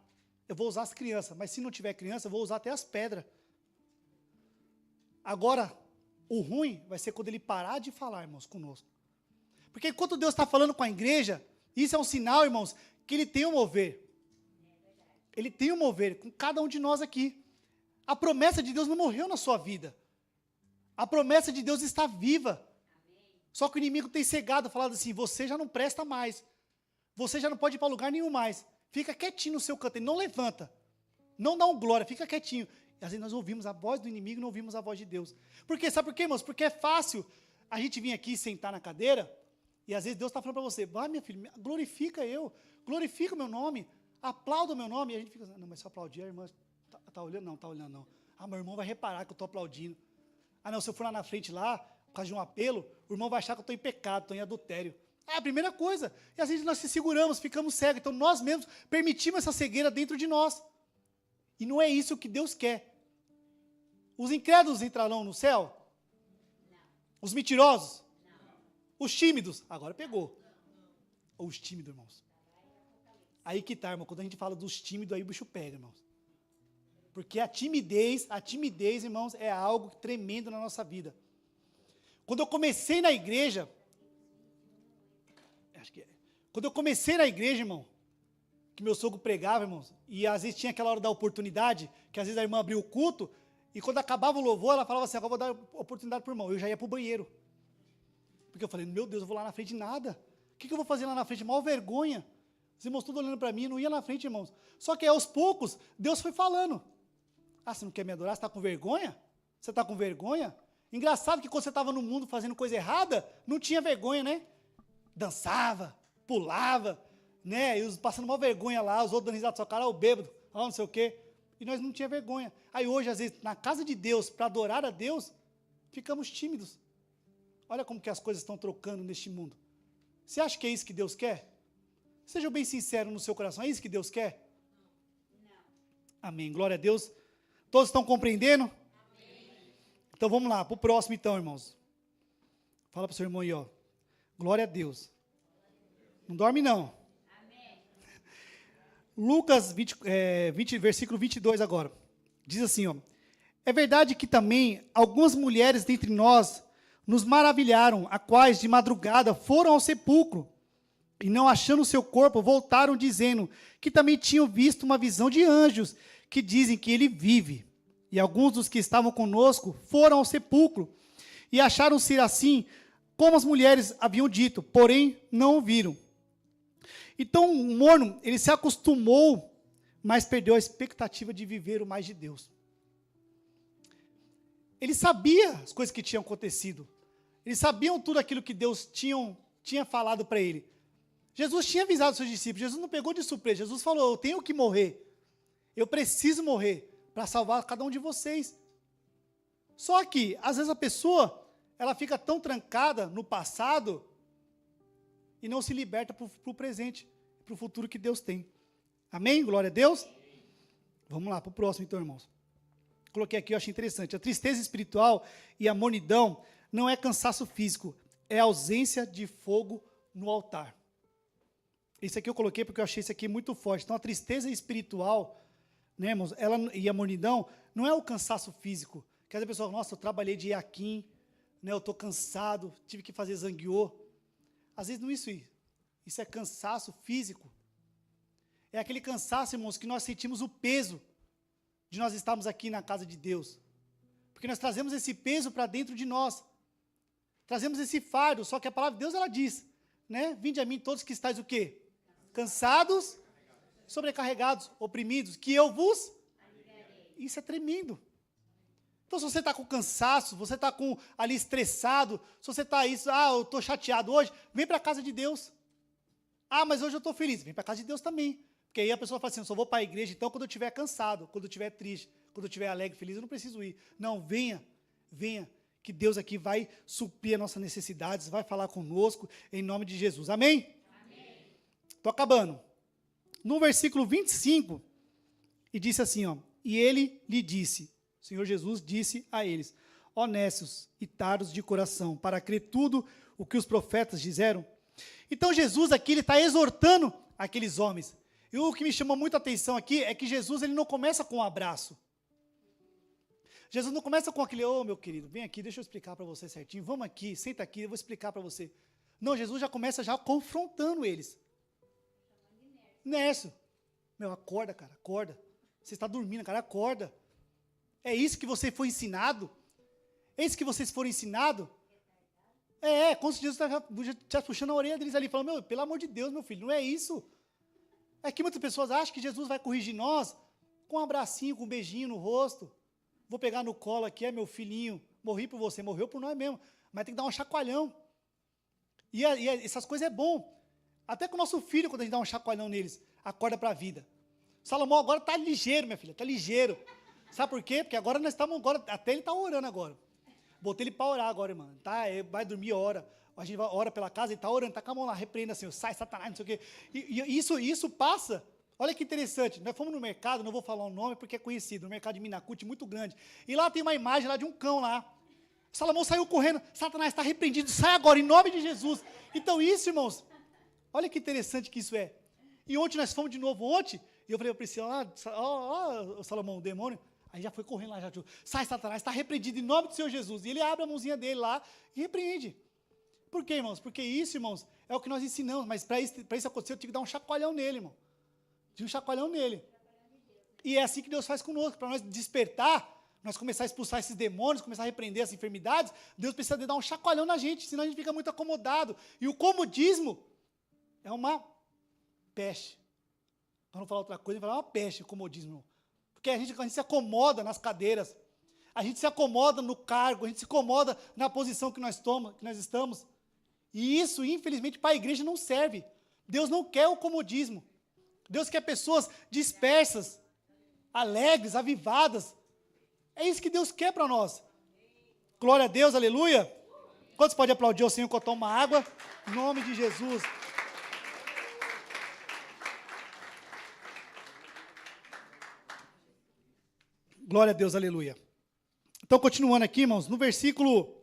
eu vou usar as crianças, mas se não tiver criança, eu vou usar até as pedras. Agora, o ruim vai ser quando ele parar de falar, irmãos, conosco. Porque enquanto Deus está falando com a igreja, isso é um sinal, irmãos, que Ele tem um mover. Ele tem um mover com cada um de nós aqui. A promessa de Deus não morreu na sua vida. A promessa de Deus está viva. Só que o inimigo tem cegado, falado assim, você já não presta mais. Você já não pode ir para lugar nenhum mais. Fica quietinho no seu canto, ele não levanta. Não dá um glória, fica quietinho. E às vezes nós ouvimos a voz do inimigo e não ouvimos a voz de Deus. Por quê? Sabe por quê, irmãos? Porque é fácil a gente vir aqui sentar na cadeira e às vezes Deus está falando para você, vai minha filha, glorifica eu, glorifica o meu nome, aplauda o meu nome. E a gente fica assim, não, mas se eu aplaudir, a irmã está olhando? Não, está olhando não. Ah, meu irmão vai reparar que eu estou aplaudindo. Ah, não, se eu for lá na frente lá, por causa de um apelo, o irmão vai achar que eu estou em pecado, estou em adultério. É a primeira coisa. E às vezes nós se seguramos, ficamos cegos. Então nós mesmos permitimos essa cegueira dentro de nós. E não é isso que Deus quer. Os incrédulos entrarão no céu? Não. Os mentirosos? Não. Os tímidos? Agora pegou. Os tímidos, irmãos. Aí que tá, irmão. Quando a gente fala dos tímidos, aí o bicho pega, irmãos. Porque a timidez, irmãos, é algo tremendo na nossa vida. Quando eu comecei na igreja, irmão, que meu sogro pregava, irmãos, e às vezes tinha aquela hora da oportunidade, que às vezes a irmã abria o culto, e quando acabava o louvor, ela falava assim, agora eu vou dar oportunidade para o irmão. Eu já ia para o banheiro. Porque eu falei, meu Deus, eu vou lá na frente de nada. O que eu vou fazer lá na frente? Mal vergonha. Os irmãos todos olhando para mim, não ia na frente, irmãos. Só que aos poucos, Deus foi falando. Ah, você não quer me adorar? Você está com vergonha? Você está com vergonha? Engraçado que quando você estava no mundo fazendo coisa errada, não tinha vergonha, né? Dançava, pulava, né? E os passando mal vergonha lá, os outros dando risada, só cara, o bêbado, não sei o quê. E nós não tinha vergonha. Aí hoje, às vezes, na casa de Deus, para adorar a Deus, ficamos tímidos. Olha como que as coisas estão trocando neste mundo. Você acha que é isso que Deus quer? Seja bem sincero no seu coração, é isso que Deus quer? Não. Amém, glória a Deus. Todos estão compreendendo? Amém. Então vamos lá, para o próximo então, irmãos. Fala para o seu irmão aí, ó. Glória a Deus. Não dorme não. Amém. Lucas 20, versículo 22 agora. Diz assim, ó. É verdade que também algumas mulheres dentre nós nos maravilharam, a quais de madrugada foram ao sepulcro, e não achando seu corpo, voltaram dizendo que também tinham visto uma visão de anjos, que dizem que ele vive. E alguns dos que estavam conosco foram ao sepulcro, e acharam ser assim, como as mulheres haviam dito, porém não o viram. Então o morno, ele se acostumou, mas perdeu a expectativa de viver o mais de Deus. Ele sabia as coisas que tinham acontecido. Eles sabiam tudo aquilo que Deus tinha falado para ele. Jesus tinha avisado os seus discípulos. Jesus não pegou de surpresa. Jesus falou, eu tenho que morrer. Eu preciso morrer para salvar cada um de vocês. Só que, às vezes a pessoa, ela fica tão trancada no passado e não se liberta para o presente, para o futuro que Deus tem. Amém? Glória a Deus? Vamos lá para o próximo então, irmãos. Coloquei aqui, eu achei interessante. A tristeza espiritual e a mornidão não é cansaço físico, é ausência de fogo no altar. Isso aqui eu coloquei porque eu achei isso aqui muito forte. Então, a tristeza espiritual, né, irmãos, e a mornidão não é o cansaço físico. Que a pessoa, nossa, eu trabalhei de iaquim, né, eu estou cansado, tive que fazer zanguiô. Às vezes não é isso aí. Isso é cansaço físico. É aquele cansaço, irmãos, que nós sentimos o peso de nós estarmos aqui na casa de Deus. Porque nós trazemos esse peso para dentro de nós. Trazemos esse fardo, só que a palavra de Deus, ela diz, né? Vinde a mim todos que estáis o quê? Cansados, sobrecarregados, oprimidos, que eu vos... Isso é tremendo. Então, se você está com cansaço, você está ali estressado, se você está isso, eu estou chateado hoje, vem para a casa de Deus. Mas hoje eu estou feliz, vem para a casa de Deus também. Porque aí a pessoa fala assim, eu só vou para a igreja, então, quando eu estiver cansado, quando eu estiver triste, quando eu estiver alegre, feliz, eu não preciso ir. Não, venha, que Deus aqui vai suprir as nossas necessidades, vai falar conosco, em nome de Jesus. Amém? Estou acabando. No versículo 25, e disse assim, e ele lhe disse, o Senhor Jesus disse a eles, honestos e tardos de coração, para crer tudo o que os profetas disseram. Então Jesus aqui, ele está exortando aqueles homens. E o que me chama muito a atenção aqui é que Jesus, ele não começa com um abraço. Jesus não começa com aquele, meu querido, vem aqui, deixa eu explicar para você certinho, vamos aqui, senta aqui, eu vou explicar para você. Não, Jesus já começa já confrontando eles. Nércio, acorda, cara, acorda. Você está dormindo, cara, acorda. É isso que você foi ensinado? É isso que vocês foram ensinados? Como se Jesus está puxando a orelha deles ali, falando, pelo amor de Deus, meu filho, não é isso. É que muitas pessoas acham que Jesus vai corrigir nós com um abracinho, com um beijinho no rosto. Vou pegar no colo aqui, meu filhinho, morri por você, morreu por nós mesmo, mas tem que dar um chacoalhão. E essas coisas é bom. Até com o nosso filho, quando a gente dá um chacoalhão neles, acorda para a vida. Salomão agora está ligeiro, minha filha, está ligeiro. Sabe por quê? Porque agora nós estamos, até ele está orando agora. Botei ele para orar agora, irmão. Vai dormir, ora. A gente ora pela casa, ele está orando, está com a mão lá, repreenda assim, sai, Satanás, não sei o quê. E isso passa. Olha que interessante, nós fomos no mercado, não vou falar o nome porque é conhecido, no mercado de Minacute, muito grande. E lá tem uma imagem lá de um cão lá. Salomão saiu correndo, Satanás está repreendido, sai agora, em nome de Jesus. Então isso, irmãos, olha que interessante que isso é. E ontem nós fomos de novo, e eu falei para Priscila, Salomão, o demônio, aí já foi correndo lá, sai Satanás, está repreendido em nome do Senhor Jesus. E ele abre a mãozinha dele lá e repreende. Por quê, irmãos? Porque isso, irmãos, é o que nós ensinamos, mas para isso acontecer, eu tive que dar um chacoalhão nele, irmão. Tive um chacoalhão nele. E é assim que Deus faz conosco, para nós despertar, nós começar a expulsar esses demônios, começar a repreender as enfermidades, Deus precisa de dar um chacoalhão na gente, senão a gente fica muito acomodado. E o comodismo é uma peste. Para não falar outra coisa, falar uma peste, o comodismo. Porque a gente se acomoda nas cadeiras, a gente se acomoda no cargo, a gente se acomoda na posição que nós estamos. E isso, infelizmente, para a igreja não serve. Deus não quer o comodismo. Deus quer pessoas dispersas, alegres, avivadas. É isso que Deus quer para nós. Glória a Deus, aleluia. Quantos podem aplaudir o Senhor que eu tomo uma água? Em nome de Jesus. Glória a Deus, aleluia. Então, continuando aqui, irmãos, no versículo...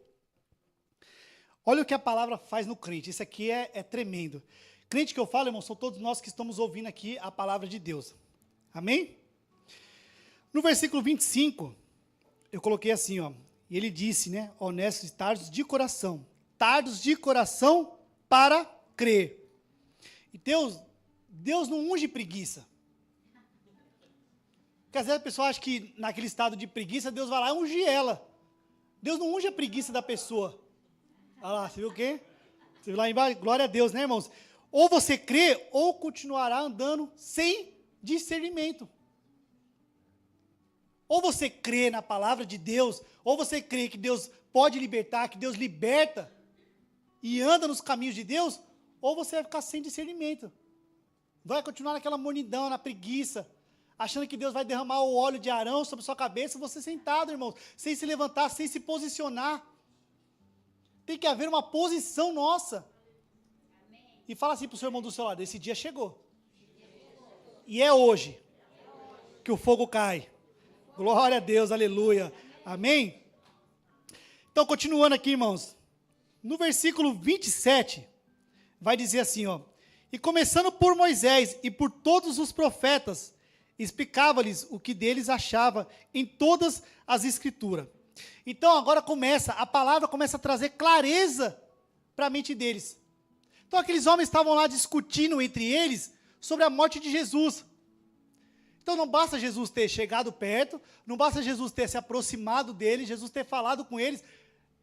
Olha o que a palavra faz no crente. Isso aqui é tremendo. Crente que eu falo, irmãos, são todos nós que estamos ouvindo aqui a palavra de Deus. Amém? No versículo 25, eu coloquei assim, ó. E ele disse, né? Honestos e tardos de coração. Tardos de coração para crer. E Deus não unge preguiça. Porque às vezes a pessoa acha que naquele estado de preguiça, Deus vai lá e unge ela. Deus não unge a preguiça da pessoa. Olha lá, você viu o quê? Você viu lá embaixo? Glória a Deus, né, irmãos? Ou você crê, ou continuará andando sem discernimento. Ou você crê na palavra de Deus, ou você crê que Deus pode libertar, que Deus liberta, e anda nos caminhos de Deus, ou você vai ficar sem discernimento. Vai continuar naquela mornidão, na preguiça, achando que Deus vai derramar o óleo de Arão sobre sua cabeça, você sentado, irmãos, sem se levantar, sem se posicionar. Tem que haver uma posição nossa. E fala assim para o seu irmão do seu lado, esse dia chegou. E é hoje que o fogo cai. Glória a Deus, aleluia. Amém? Então, continuando aqui, irmãos. No versículo 27, vai dizer assim, ó. E começando por Moisés e por todos os profetas, explicava-lhes o que deles achava em todas as escrituras. Então, agora a palavra começa a trazer clareza para a mente deles. Então, aqueles homens estavam lá discutindo entre eles sobre a morte de Jesus. Então, não basta Jesus ter chegado perto, não basta Jesus ter se aproximado deles, Jesus ter falado com eles,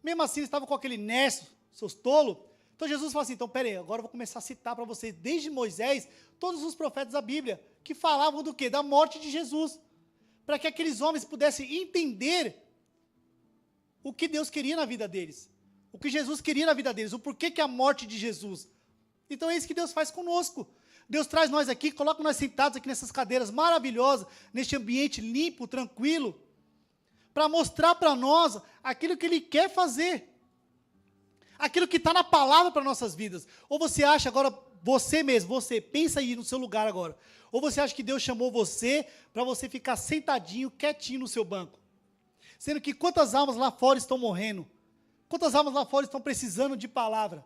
mesmo assim, eles estavam com aquele nerso, seus tolos. Então, Jesus falou assim, então, peraí, agora eu vou começar a citar para vocês, desde Moisés, todos os profetas da Bíblia, que falavam do quê? Da morte de Jesus. Para que aqueles homens pudessem entender o que Deus queria na vida deles, o que Jesus queria na vida deles, o porquê que a morte de Jesus. Então, é isso que Deus faz conosco. Deus traz nós aqui, coloca nós sentados aqui nessas cadeiras maravilhosas, neste ambiente limpo, tranquilo, para mostrar para nós aquilo que Ele quer fazer, aquilo que está na palavra para nossas vidas. Ou você acha agora, você mesmo, você, pensa aí no seu lugar agora, ou você acha que Deus chamou você para você ficar sentadinho, quietinho no seu banco, sendo que quantas almas lá fora estão morrendo, quantas almas lá fora estão precisando de palavra.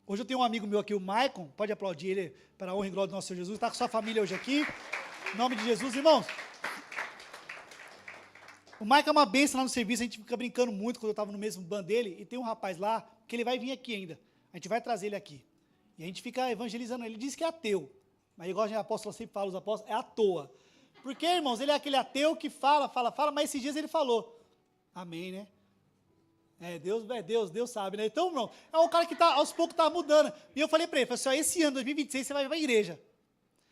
Hoje eu tenho um amigo meu aqui, o Maicon, pode aplaudir ele para a honra e glória do nosso Senhor Jesus, está com sua família hoje aqui, em nome de Jesus, irmãos. O Maicon é uma bênção lá no serviço, a gente fica brincando muito quando eu estava no mesmo band dele, e tem um rapaz lá, que ele vai vir aqui ainda, a gente vai trazer ele aqui, e a gente fica evangelizando ele, diz que é ateu, mas igual a apóstola sempre fala, os apóstolos, é à toa. Porque, irmãos, ele é aquele ateu que fala, mas esses dias ele falou, amém, né? Deus sabe, né? Então, irmão, é um cara que aos poucos está mudando. E eu falei para ele, assim, ó, esse ano, 2026, você vai para a igreja.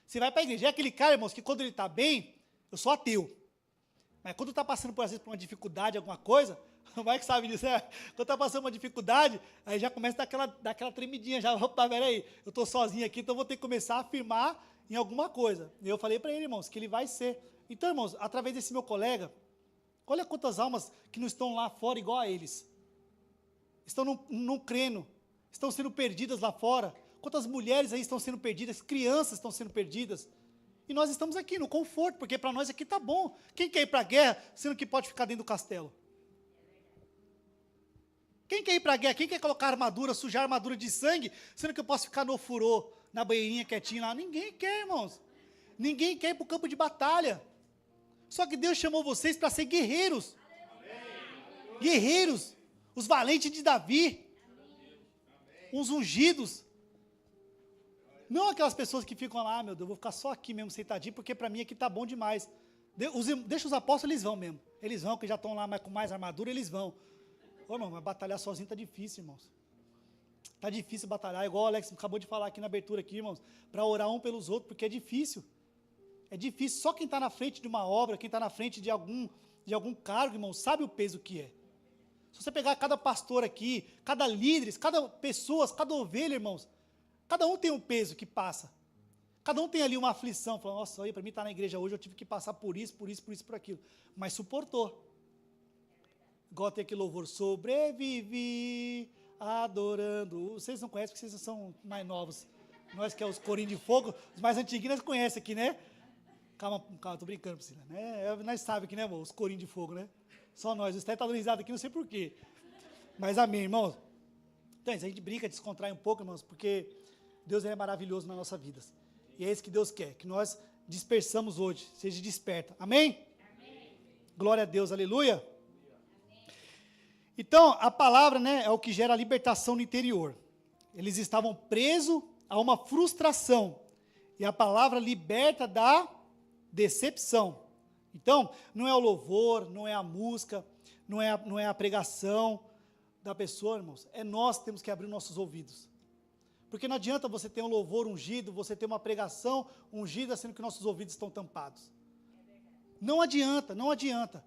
Você vai para a igreja. É aquele cara, irmãos, que quando ele está bem, eu sou ateu. Mas quando está passando, às vezes, por uma dificuldade, alguma coisa, o Mike sabe disso, né? Quando está passando uma dificuldade, aí já começa a dar aquela tremidinha, já, opa, peraí, eu estou sozinho aqui, então vou ter que começar a afirmar em alguma coisa. E eu falei para ele, irmãos, que ele vai ser. Então, irmãos, através desse meu colega, olha quantas almas que não estão lá fora igual a eles. Estão não crendo, estão sendo perdidas lá fora. Quantas mulheres aí estão sendo perdidas, crianças estão sendo perdidas. E nós estamos aqui no conforto, porque para nós aqui está bom. Quem quer ir para a guerra, sendo que pode ficar dentro do castelo? Quem quer ir para a guerra? Quem quer colocar armadura, sujar armadura de sangue, sendo que eu posso ficar no ofurô, na banheirinha quietinho lá? Ninguém quer, irmãos. Ninguém quer ir para o campo de batalha. Só que Deus chamou vocês para ser guerreiros. Amém. Guerreiros. Os valentes de Davi, os ungidos, não aquelas pessoas que ficam lá, meu Deus, eu vou ficar só aqui mesmo sentadinho, porque para mim aqui está bom demais. Deixa os apóstolos, eles vão mesmo, eles vão, que já estão lá com mais armadura, eles vão. Ô, irmão, mas batalhar sozinho está difícil, irmãos. Está difícil batalhar, igual o Alex acabou de falar aqui na abertura, aqui, irmãos, para orar um pelos outros, porque é difícil. É difícil, só quem está na frente de uma obra, quem está na frente de algum cargo, irmão, sabe o peso que é. Se você pegar cada pastor aqui, cada líder, cada pessoa, cada ovelha, irmãos, cada um tem um peso que passa. Cada um tem ali uma aflição, falando, nossa, para mim estar na igreja hoje, eu tive que passar por isso, por aquilo. Mas suportou. Igual tem aquele louvor, sobrevivi, adorando. Vocês não conhecem, porque vocês são mais novos. Nós que é os corinhos de fogo, os mais antiguinhos, nós conhecem aqui, né? Calma, tô brincando, Priscila, né? Nós sabemos que, né, amor, os corinhos de fogo, né? Só nós, o Esther está dando risada aqui, não sei porquê. Mas amém, irmãos. Então, a gente brinca, descontrai um pouco, irmãos, porque Deus é maravilhoso nas nossas vidas. E é isso que Deus quer, que nós dispersamos hoje, seja desperta. Amém? Amém. Glória a Deus, aleluia. Então, a palavra, né, é o que gera a libertação no interior. Eles estavam presos a uma frustração. E a palavra liberta da decepção. Então, não é o louvor, não é a música, não é a pregação da pessoa, irmãos. É nós que temos que abrir nossos ouvidos. Porque não adianta você ter um louvor ungido, você ter uma pregação ungida, sendo que nossos ouvidos estão tampados. Não adianta, não adianta.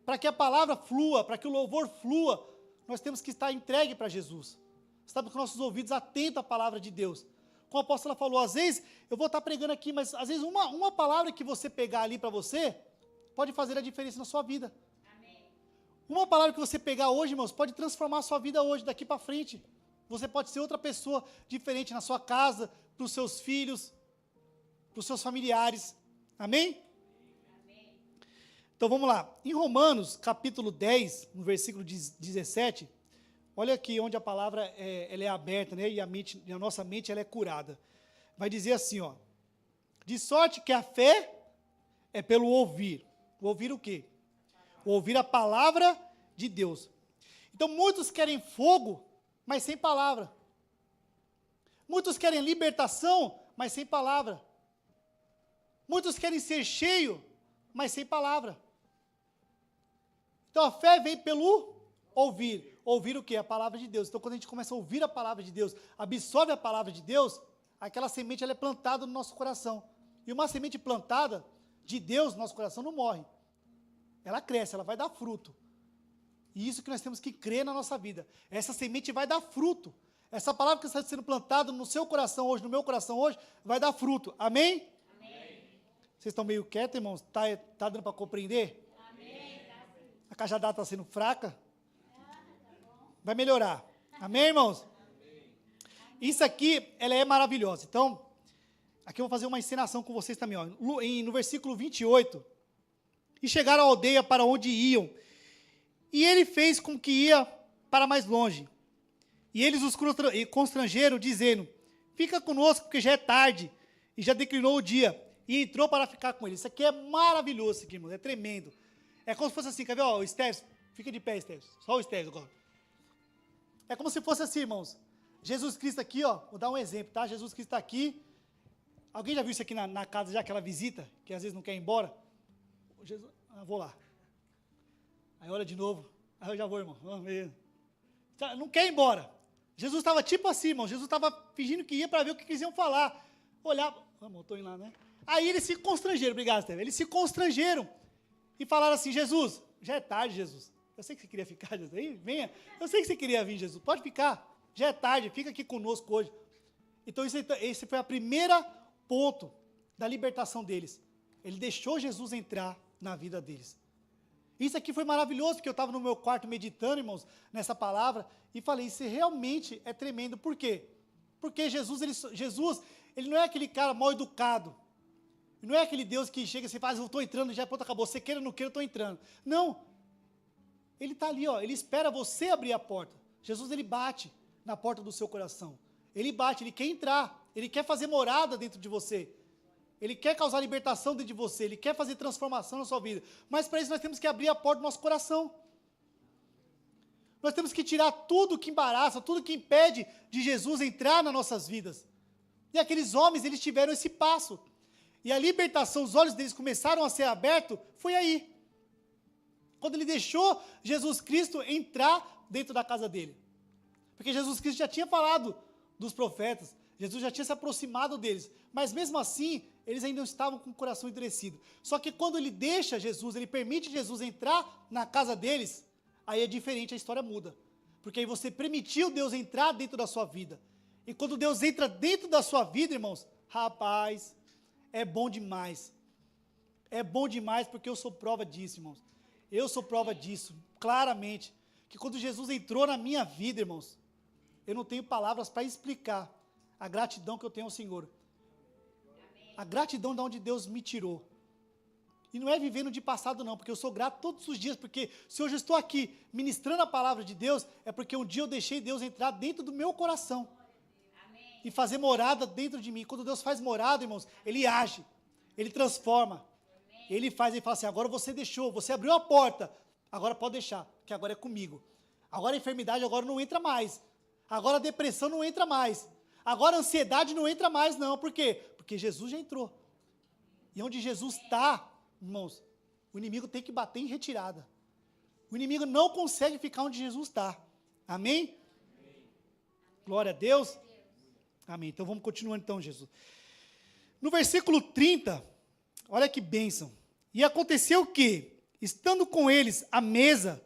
Para que a palavra flua, para que o louvor flua, nós temos que estar entregue para Jesus. Estamos com nossos ouvidos atentos à palavra de Deus. Como a apóstola falou, às vezes eu vou estar pregando aqui, mas às vezes uma palavra que você pegar ali para você, pode fazer a diferença na sua vida. Amém. Uma palavra que você pegar hoje, irmãos, pode transformar a sua vida hoje, daqui para frente. Você pode ser outra pessoa diferente na sua casa, para os seus filhos, para os seus familiares. Amém? Amém. Então vamos lá. Em Romanos, capítulo 10, no versículo 17, olha aqui onde a palavra ela é aberta, né? E a nossa mente ela é curada. Vai dizer assim, ó. De sorte que a fé é pelo ouvir. Ouvir o quê? Ouvir a palavra de Deus. Então muitos querem fogo, mas sem palavra. Muitos querem libertação, mas sem palavra. Muitos querem ser cheio, mas sem palavra. Então a fé vem pelo ouvir. Ouvir o quê? A palavra de Deus. Então quando a gente começa a ouvir a palavra de Deus, absorve a palavra de Deus, aquela semente ela é plantada no nosso coração. E uma semente plantada de Deus no nosso coração não morre. Ela cresce, ela vai dar fruto. E isso que nós temos que crer na nossa vida. Essa semente vai dar fruto. Essa palavra que está sendo plantada no seu coração hoje, no meu coração hoje, vai dar fruto. Amém? Amém. Vocês estão meio quietos, irmãos? Tá dando para compreender? Amém. A cajadada está sendo fraca? Vai melhorar. Amém, irmãos? Isso aqui, ela é maravilhosa. Então, aqui eu vou fazer uma encenação com vocês também. Ó. No versículo 28, e chegaram à aldeia para onde iam, e ele fez com que ia para mais longe. E eles os constrangeram, dizendo, fica conosco, porque já é tarde, e já declinou o dia. E entrou para ficar com eles. Isso aqui é maravilhoso, isso aqui, irmão, é tremendo. É como se fosse assim, quer ver? Ó, o Esteves, fica de pé, Esteves. Só o Esteves agora. É como se fosse assim, irmãos. Jesus Cristo aqui, ó, vou dar um exemplo, tá? Jesus Cristo está aqui. Alguém já viu isso aqui na casa, já aquela visita, que às vezes não quer ir embora? Jesus, vou lá. Aí olha de novo. Aí eu já vou, irmão. Não quer ir embora. Jesus estava tipo assim, irmão. Jesus estava fingindo que ia para ver o que eles iam falar. Olhava. Vamos, estou indo lá, né? Aí eles se constrangeram, obrigado, Steve. Eles se constrangeram e falaram assim, Jesus, já é tarde, Jesus. Eu sei que você queria ficar, Jesus. Aí, venha. Eu sei que você queria vir, Jesus. Pode ficar. Já é tarde, fica aqui conosco hoje. Então, esse foi o primeiro ponto da libertação deles. Ele deixou Jesus entrar na vida deles. Isso aqui foi maravilhoso, porque eu estava no meu quarto meditando, irmãos, nessa palavra, e falei, isso realmente é tremendo. Por quê? Porque Jesus, ele não é aquele cara mal educado. Não é aquele Deus que chega e assim, faz, eu estou entrando, já pronto, acabou. Você queira ou não queira, eu estou entrando. Não. Ele está ali, ó, ele espera você abrir a porta. Jesus, ele bate na porta do seu coração. Ele bate, ele quer entrar. Ele quer fazer morada dentro de você. Ele quer causar libertação dentro de você. Ele quer fazer transformação na sua vida. Mas para isso nós temos que abrir a porta do nosso coração. Nós temos que tirar tudo que embaraça, tudo que impede de Jesus entrar nas nossas vidas. E aqueles homens, eles tiveram esse passo. E a libertação, os olhos deles começaram a ser abertos, foi aí. Quando ele deixou Jesus Cristo entrar dentro da casa dele. Porque Jesus Cristo já tinha falado dos profetas, Jesus já tinha se aproximado deles, mas mesmo assim, eles ainda estavam com o coração endurecido. Só que quando ele deixa Jesus, ele permite Jesus entrar na casa deles, aí é diferente, a história muda. Porque aí você permitiu Deus entrar dentro da sua vida. E quando Deus entra dentro da sua vida, irmãos, rapaz, é bom demais. É bom demais porque eu sou prova disso, irmãos. Eu sou prova disso, claramente. Que quando Jesus entrou na minha vida, irmãos, eu não tenho palavras para explicar a gratidão que eu tenho ao Senhor. A gratidão de onde Deus me tirou. E não é vivendo de passado não, porque eu sou grato todos os dias, porque se hoje eu estou aqui ministrando a palavra de Deus, é porque um dia eu deixei Deus entrar dentro do meu coração. Amém. E fazer morada dentro de mim. Quando Deus faz morada, irmãos, Ele age, Ele transforma. Ele fala assim, agora você deixou, você abriu a porta, agora pode deixar, que agora é comigo. Agora a enfermidade agora não entra mais. Agora a depressão não entra mais. Agora a ansiedade não entra mais, não. Por quê? Porque Jesus já entrou. E onde Jesus está, irmãos, o inimigo tem que bater em retirada. O inimigo não consegue ficar onde Jesus está. Amém? Glória a Deus. Amém. Então vamos continuando então, Jesus. No versículo 30, olha que bênção. E aconteceu que, estando com eles à mesa,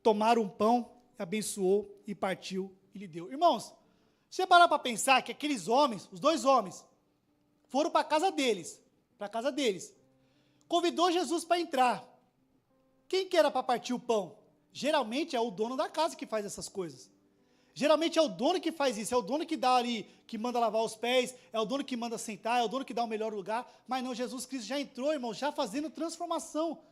tomaram um pão, abençoou e partiu e lhe deu. Irmãos, você parar para pensar que aqueles homens, os dois homens, foram para a casa deles, convidou Jesus para entrar. Quem que era para partir o pão? Geralmente é o dono da casa que faz essas coisas. Geralmente é o dono que faz isso, é o dono que dá ali, que manda lavar os pés, é o dono que manda sentar, é o dono que dá o melhor lugar. Mas não, Jesus Cristo já entrou, irmão, já fazendo transformação.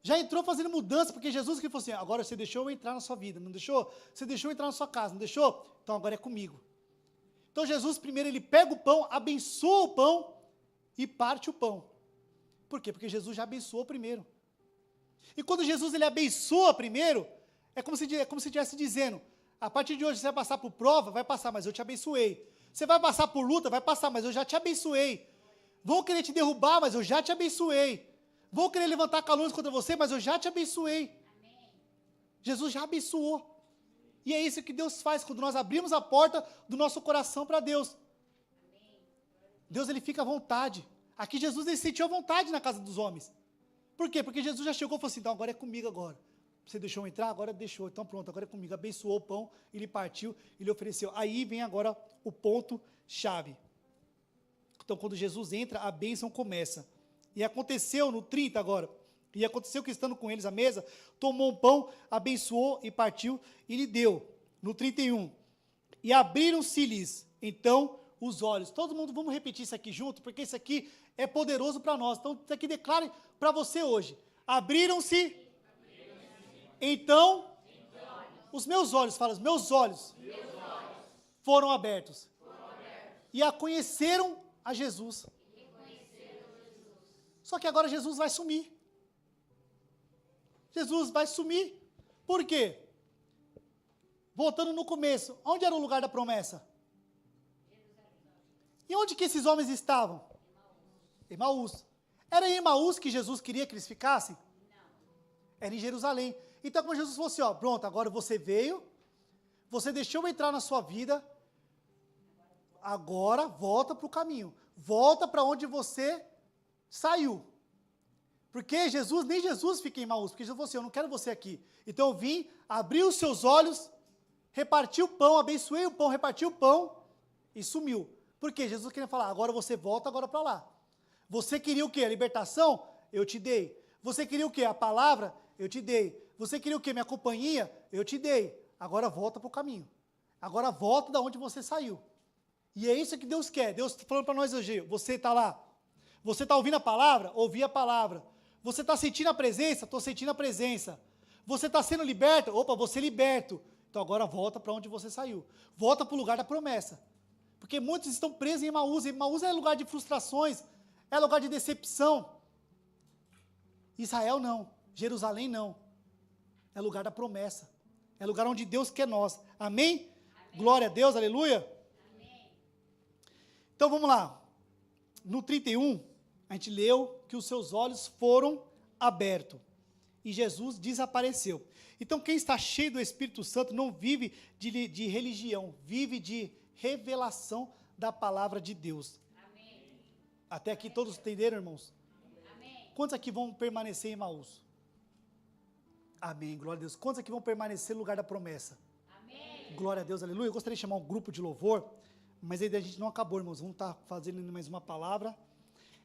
Já entrou fazendo mudança, porque Jesus que falou assim, agora você deixou eu entrar na sua vida, não deixou? Você deixou eu entrar na sua casa, não deixou? Então agora é comigo. Então Jesus primeiro ele pega o pão, abençoa o pão e parte o pão. Por quê? Porque Jesus já abençoou primeiro. E quando Jesus ele abençoa primeiro, é como se estivesse dizendo, a partir de hoje você vai passar por prova, vai passar, mas eu te abençoei. Você vai passar por luta, vai passar, mas eu já te abençoei. Vão querer te derrubar, mas eu já te abençoei. Vão querer levantar calúnias contra você, mas eu já te abençoei. Amém. Jesus já abençoou. E é isso que Deus faz quando nós abrimos a porta do nosso coração para Deus. Amém. Deus ele fica à vontade. Aqui Jesus ele sentiu a vontade na casa dos homens. Por quê? Porque Jesus já chegou e falou assim, então agora é comigo agora. Você deixou eu entrar? Agora deixou. Então pronto, agora é comigo. Abençoou o pão, ele partiu, ele ofereceu. Aí vem agora o ponto-chave. Então quando Jesus entra, a bênção começa. E aconteceu no 30 agora, e aconteceu que estando com eles à mesa, tomou um pão, abençoou e partiu e lhe deu. No 31, e abriram-se-lhes então os olhos. Todo mundo, vamos repetir isso aqui junto, porque isso aqui é poderoso para nós. Então isso aqui declare para você hoje. Abriram-se, então, os meus olhos, fala, os meus olhos foram abertos. E a conheceram a Jesus. Só que agora Jesus vai sumir. Jesus vai sumir. Por quê? Voltando no começo, onde era o lugar da promessa? E onde que esses homens estavam? Emaús. Era em Emaús que Jesus queria que eles ficassem? Não. Era em Jerusalém. Então, quando Jesus falou assim, ó, pronto, agora você veio, você deixou eu entrar na sua vida, agora volta para o caminho. Volta para onde você saiu. Porque nem Jesus fica em Emaús, porque Jesus falou assim, eu não quero você aqui. Então eu vim, abri os seus olhos, reparti o pão, abençoei o pão, reparti o pão e sumiu. Por quê? Jesus queria falar, agora você volta agora para lá. Você queria o quê? A libertação? Eu te dei. Você queria o quê? A palavra? Eu te dei. Você queria o quê? Minha companhia? Eu te dei. Agora volta para o caminho. Agora volta da onde você saiu. E é isso que Deus quer. Deus está falando para nós hoje, você está lá. Você está ouvindo a palavra? Ouvi a palavra. Você está sentindo a presença? Estou sentindo a presença. Você está sendo liberto? Opa, você é liberto. Então agora volta para onde você saiu. Volta para o lugar da promessa. Porque muitos estão presos em Emaús. Emaús é lugar de frustrações, é lugar de decepção. Israel não, Jerusalém não. É lugar da promessa. É lugar onde Deus quer nós. Amém? Amém. Glória a Deus, aleluia. Amém. Então vamos lá. No 31, a gente leu que os seus olhos foram abertos e Jesus desapareceu. Então, quem está cheio do Espírito Santo não vive de religião, vive de revelação da palavra de Deus. Amém. Até aqui todos entenderam, irmãos? Amém. Quantos aqui vão permanecer em Emaús? Amém, glória a Deus. Quantos aqui vão permanecer no lugar da promessa? Amém. Glória a Deus, aleluia. Eu gostaria de chamar um grupo de louvor, mas ainda a gente não acabou, irmãos. Vamos estar fazendo mais uma palavra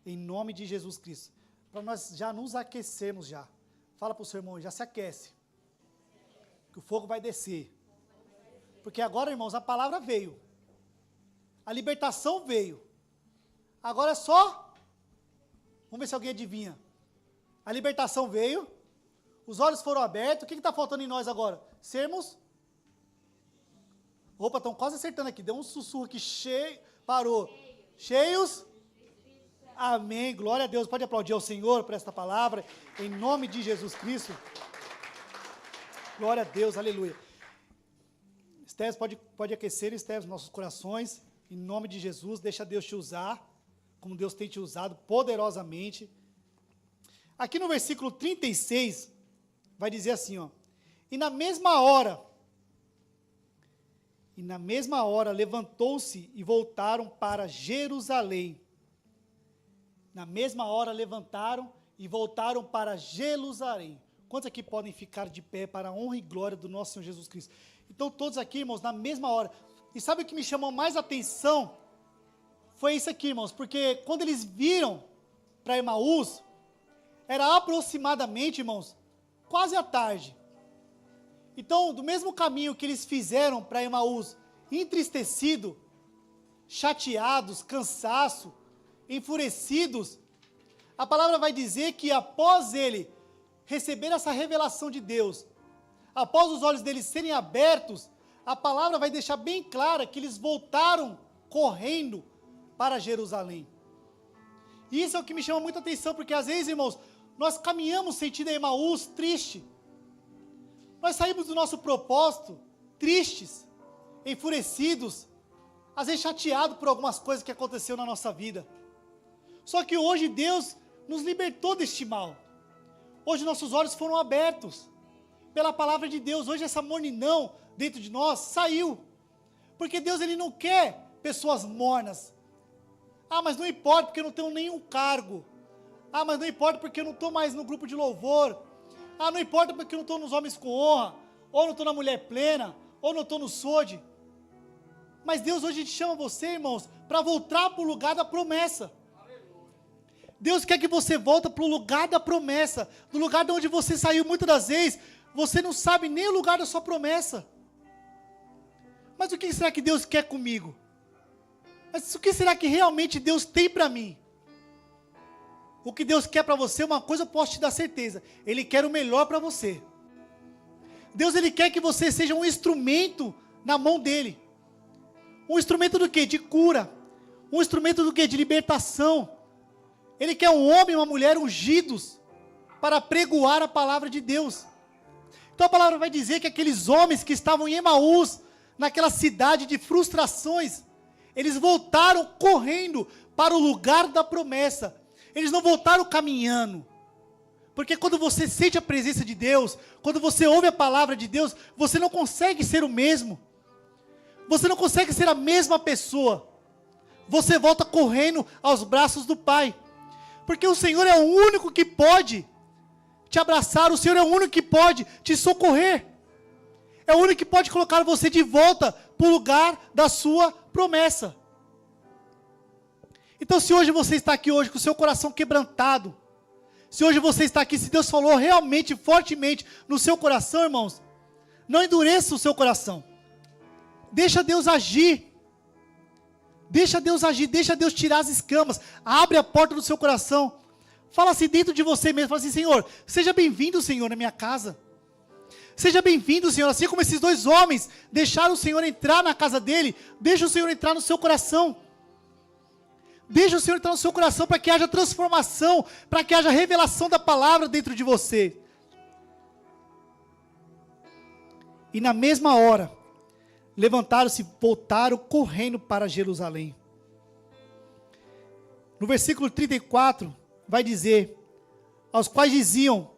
em nome de Jesus Cristo. Para nós já nos aquecermos já. Fala para o seu irmão, já se aquece. Que o fogo vai descer. Porque agora, irmãos, a palavra veio. A libertação veio. Agora é só... Vamos ver se alguém adivinha. A libertação veio. Os olhos foram abertos. O que está faltando em nós agora? Sermos... Opa, estão quase acertando aqui. Deu um sussurro aqui cheio. Parou. Cheios Amém. Glória a Deus. Pode aplaudir ao Senhor por esta palavra, em nome de Jesus Cristo. Glória a Deus, aleluia. Estés, pode aquecer, Estés, nossos corações, em nome de Jesus. Deixa Deus te usar, como Deus tem te usado poderosamente. Aqui no versículo 36, vai dizer assim, ó. E na mesma hora levantou-se e voltaram para Jerusalém. Na mesma hora levantaram e voltaram para Jerusalém. Quantos aqui podem ficar de pé para a honra e glória do nosso Senhor Jesus Cristo? Então todos aqui, irmãos, na mesma hora. E sabe o que me chamou mais atenção? Foi isso aqui, irmãos, porque quando eles viram para Emaús, era aproximadamente, irmãos, quase à tarde. Então, do mesmo caminho que eles fizeram para Emaús, entristecido, chateados, cansaço, enfurecidos, a palavra vai dizer que após ele receber essa revelação de Deus, após os olhos deles serem abertos, a palavra vai deixar bem clara que eles voltaram correndo para Jerusalém. E isso é o que me chama muita atenção, porque às vezes, irmãos, nós caminhamos sentido Emaús triste. Nós saímos do nosso propósito tristes, enfurecidos, às vezes chateados por algumas coisas que aconteceu na nossa vida. Só que hoje Deus nos libertou deste mal. Hoje nossos olhos foram abertos pela palavra de Deus. Hoje essa mornidão dentro de nós saiu. Porque Deus, Ele não quer pessoas mornas. Ah, mas não importa porque eu não tenho nenhum cargo. Ah, mas não importa porque eu não estou mais no grupo de louvor. Ah, não importa porque eu não estou nos homens com honra, ou não estou na mulher plena, ou não estou no SOD. Mas Deus hoje chama você, irmãos, para voltar para o lugar da promessa. Deus quer que você volte para o lugar da promessa, do lugar de onde você saiu muitas das vezes, você não sabe nem o lugar da sua promessa. Mas o que será que Deus quer comigo? Mas o que será que realmente Deus tem para mim? O que Deus quer para você, uma coisa eu posso te dar certeza, Ele quer o melhor para você. Deus, Ele quer que você seja um instrumento na mão dEle. Um instrumento do quê? De cura. Um instrumento do quê? De libertação. Ele quer um homem e uma mulher ungidos para pregoar a palavra de Deus. Então a palavra vai dizer que aqueles homens que estavam em Emaús, naquela cidade de frustrações, eles voltaram correndo para o lugar da promessa. Eles não voltaram caminhando. Porque quando você sente a presença de Deus, quando você ouve a palavra de Deus, você não consegue ser o mesmo. Você não consegue ser a mesma pessoa. Você volta correndo aos braços do Pai. Porque o Senhor é o único que pode te abraçar, o Senhor é o único que pode te socorrer. É o único que pode colocar você de volta para o lugar da sua promessa. Então, se hoje você está aqui hoje com o seu coração quebrantado, se hoje você está aqui, se Deus falou realmente, fortemente no seu coração, irmãos, não endureça o seu coração. Deixa Deus agir. Deixa Deus agir, deixa Deus tirar as escamas. Abre a porta do seu coração. Fala assim dentro de você mesmo, fala assim: Senhor, seja bem-vindo, Senhor, na minha casa. Seja bem-vindo, Senhor, assim como esses dois homens deixaram o Senhor entrar na casa dele, deixa o Senhor entrar no seu coração. Deixa o Senhor entrar no seu coração para que haja transformação, para que haja revelação da palavra dentro de você. E na mesma hora, levantaram-se e voltaram correndo para Jerusalém. No versículo 34, vai dizer: aos quais diziam,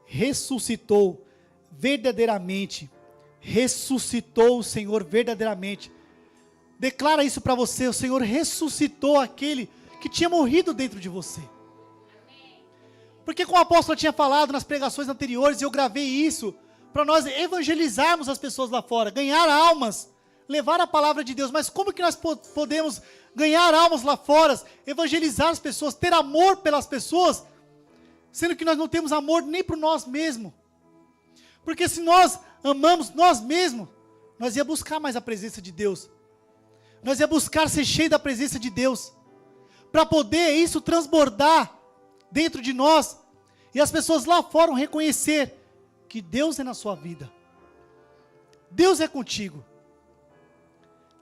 ressuscitou verdadeiramente, ressuscitou o Senhor verdadeiramente. Declara isso para você: o Senhor ressuscitou aquele que tinha morrido dentro de você. Porque como o apóstolo tinha falado nas pregações anteriores, e eu gravei isso, para nós evangelizarmos as pessoas lá fora, ganhar almas, levar a palavra de Deus. Mas como que nós podemos ganhar almas lá fora, evangelizar as pessoas, ter amor pelas pessoas, sendo que nós não temos amor nem por nós mesmos? Porque se nós amamos nós mesmos, nós ia buscar mais a presença de Deus. Nós ia buscar ser cheio da presença de Deus, para poder isso transbordar dentro de nós, e as pessoas lá fora reconhecer que Deus é na sua vida. Deus é contigo.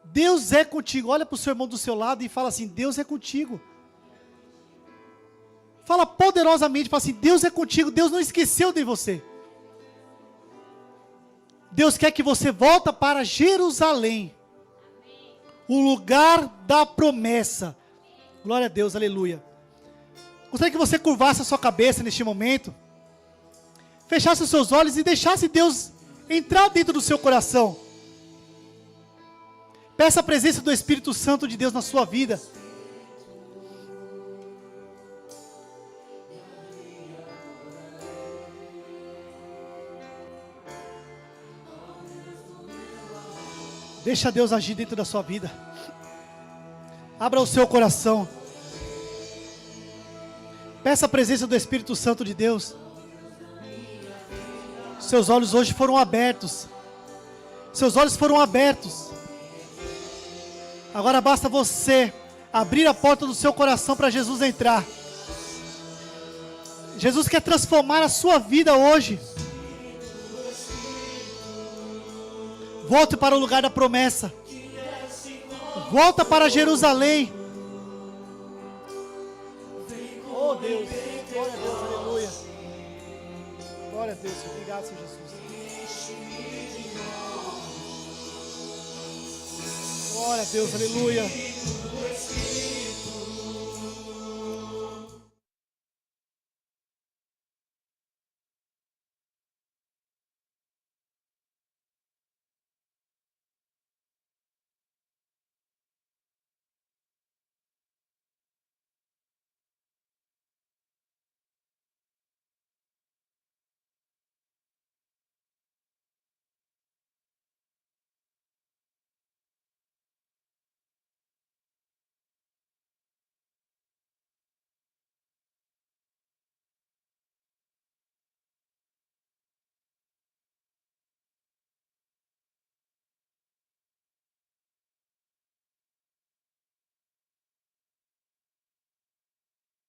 Deus é contigo. Olha para o seu irmão do seu lado e fala assim: Deus é contigo. Fala poderosamente, fala assim, Deus é contigo, Deus não esqueceu de você. Deus quer que você volte para Jerusalém, o lugar da promessa. Glória a Deus, aleluia. Gostaria que você curvasse a sua cabeça neste momento, fechasse os seus olhos e deixasse Deus entrar dentro do seu coração. Peça a presença do Espírito Santo de Deus na sua vida. Deixa Deus agir dentro da sua vida. Abra o seu coração. Peça a presença do Espírito Santo de Deus. Seus olhos hoje foram abertos. Seus olhos foram abertos. Agora basta você abrir a porta do seu coração para Jesus entrar. Jesus quer transformar a sua vida hoje. Volte para o lugar da promessa. Volta para Jerusalém. Oh Deus, glória a Deus, aleluia. Glória a Deus, obrigado, Senhor Jesus. Glória a Deus, aleluia.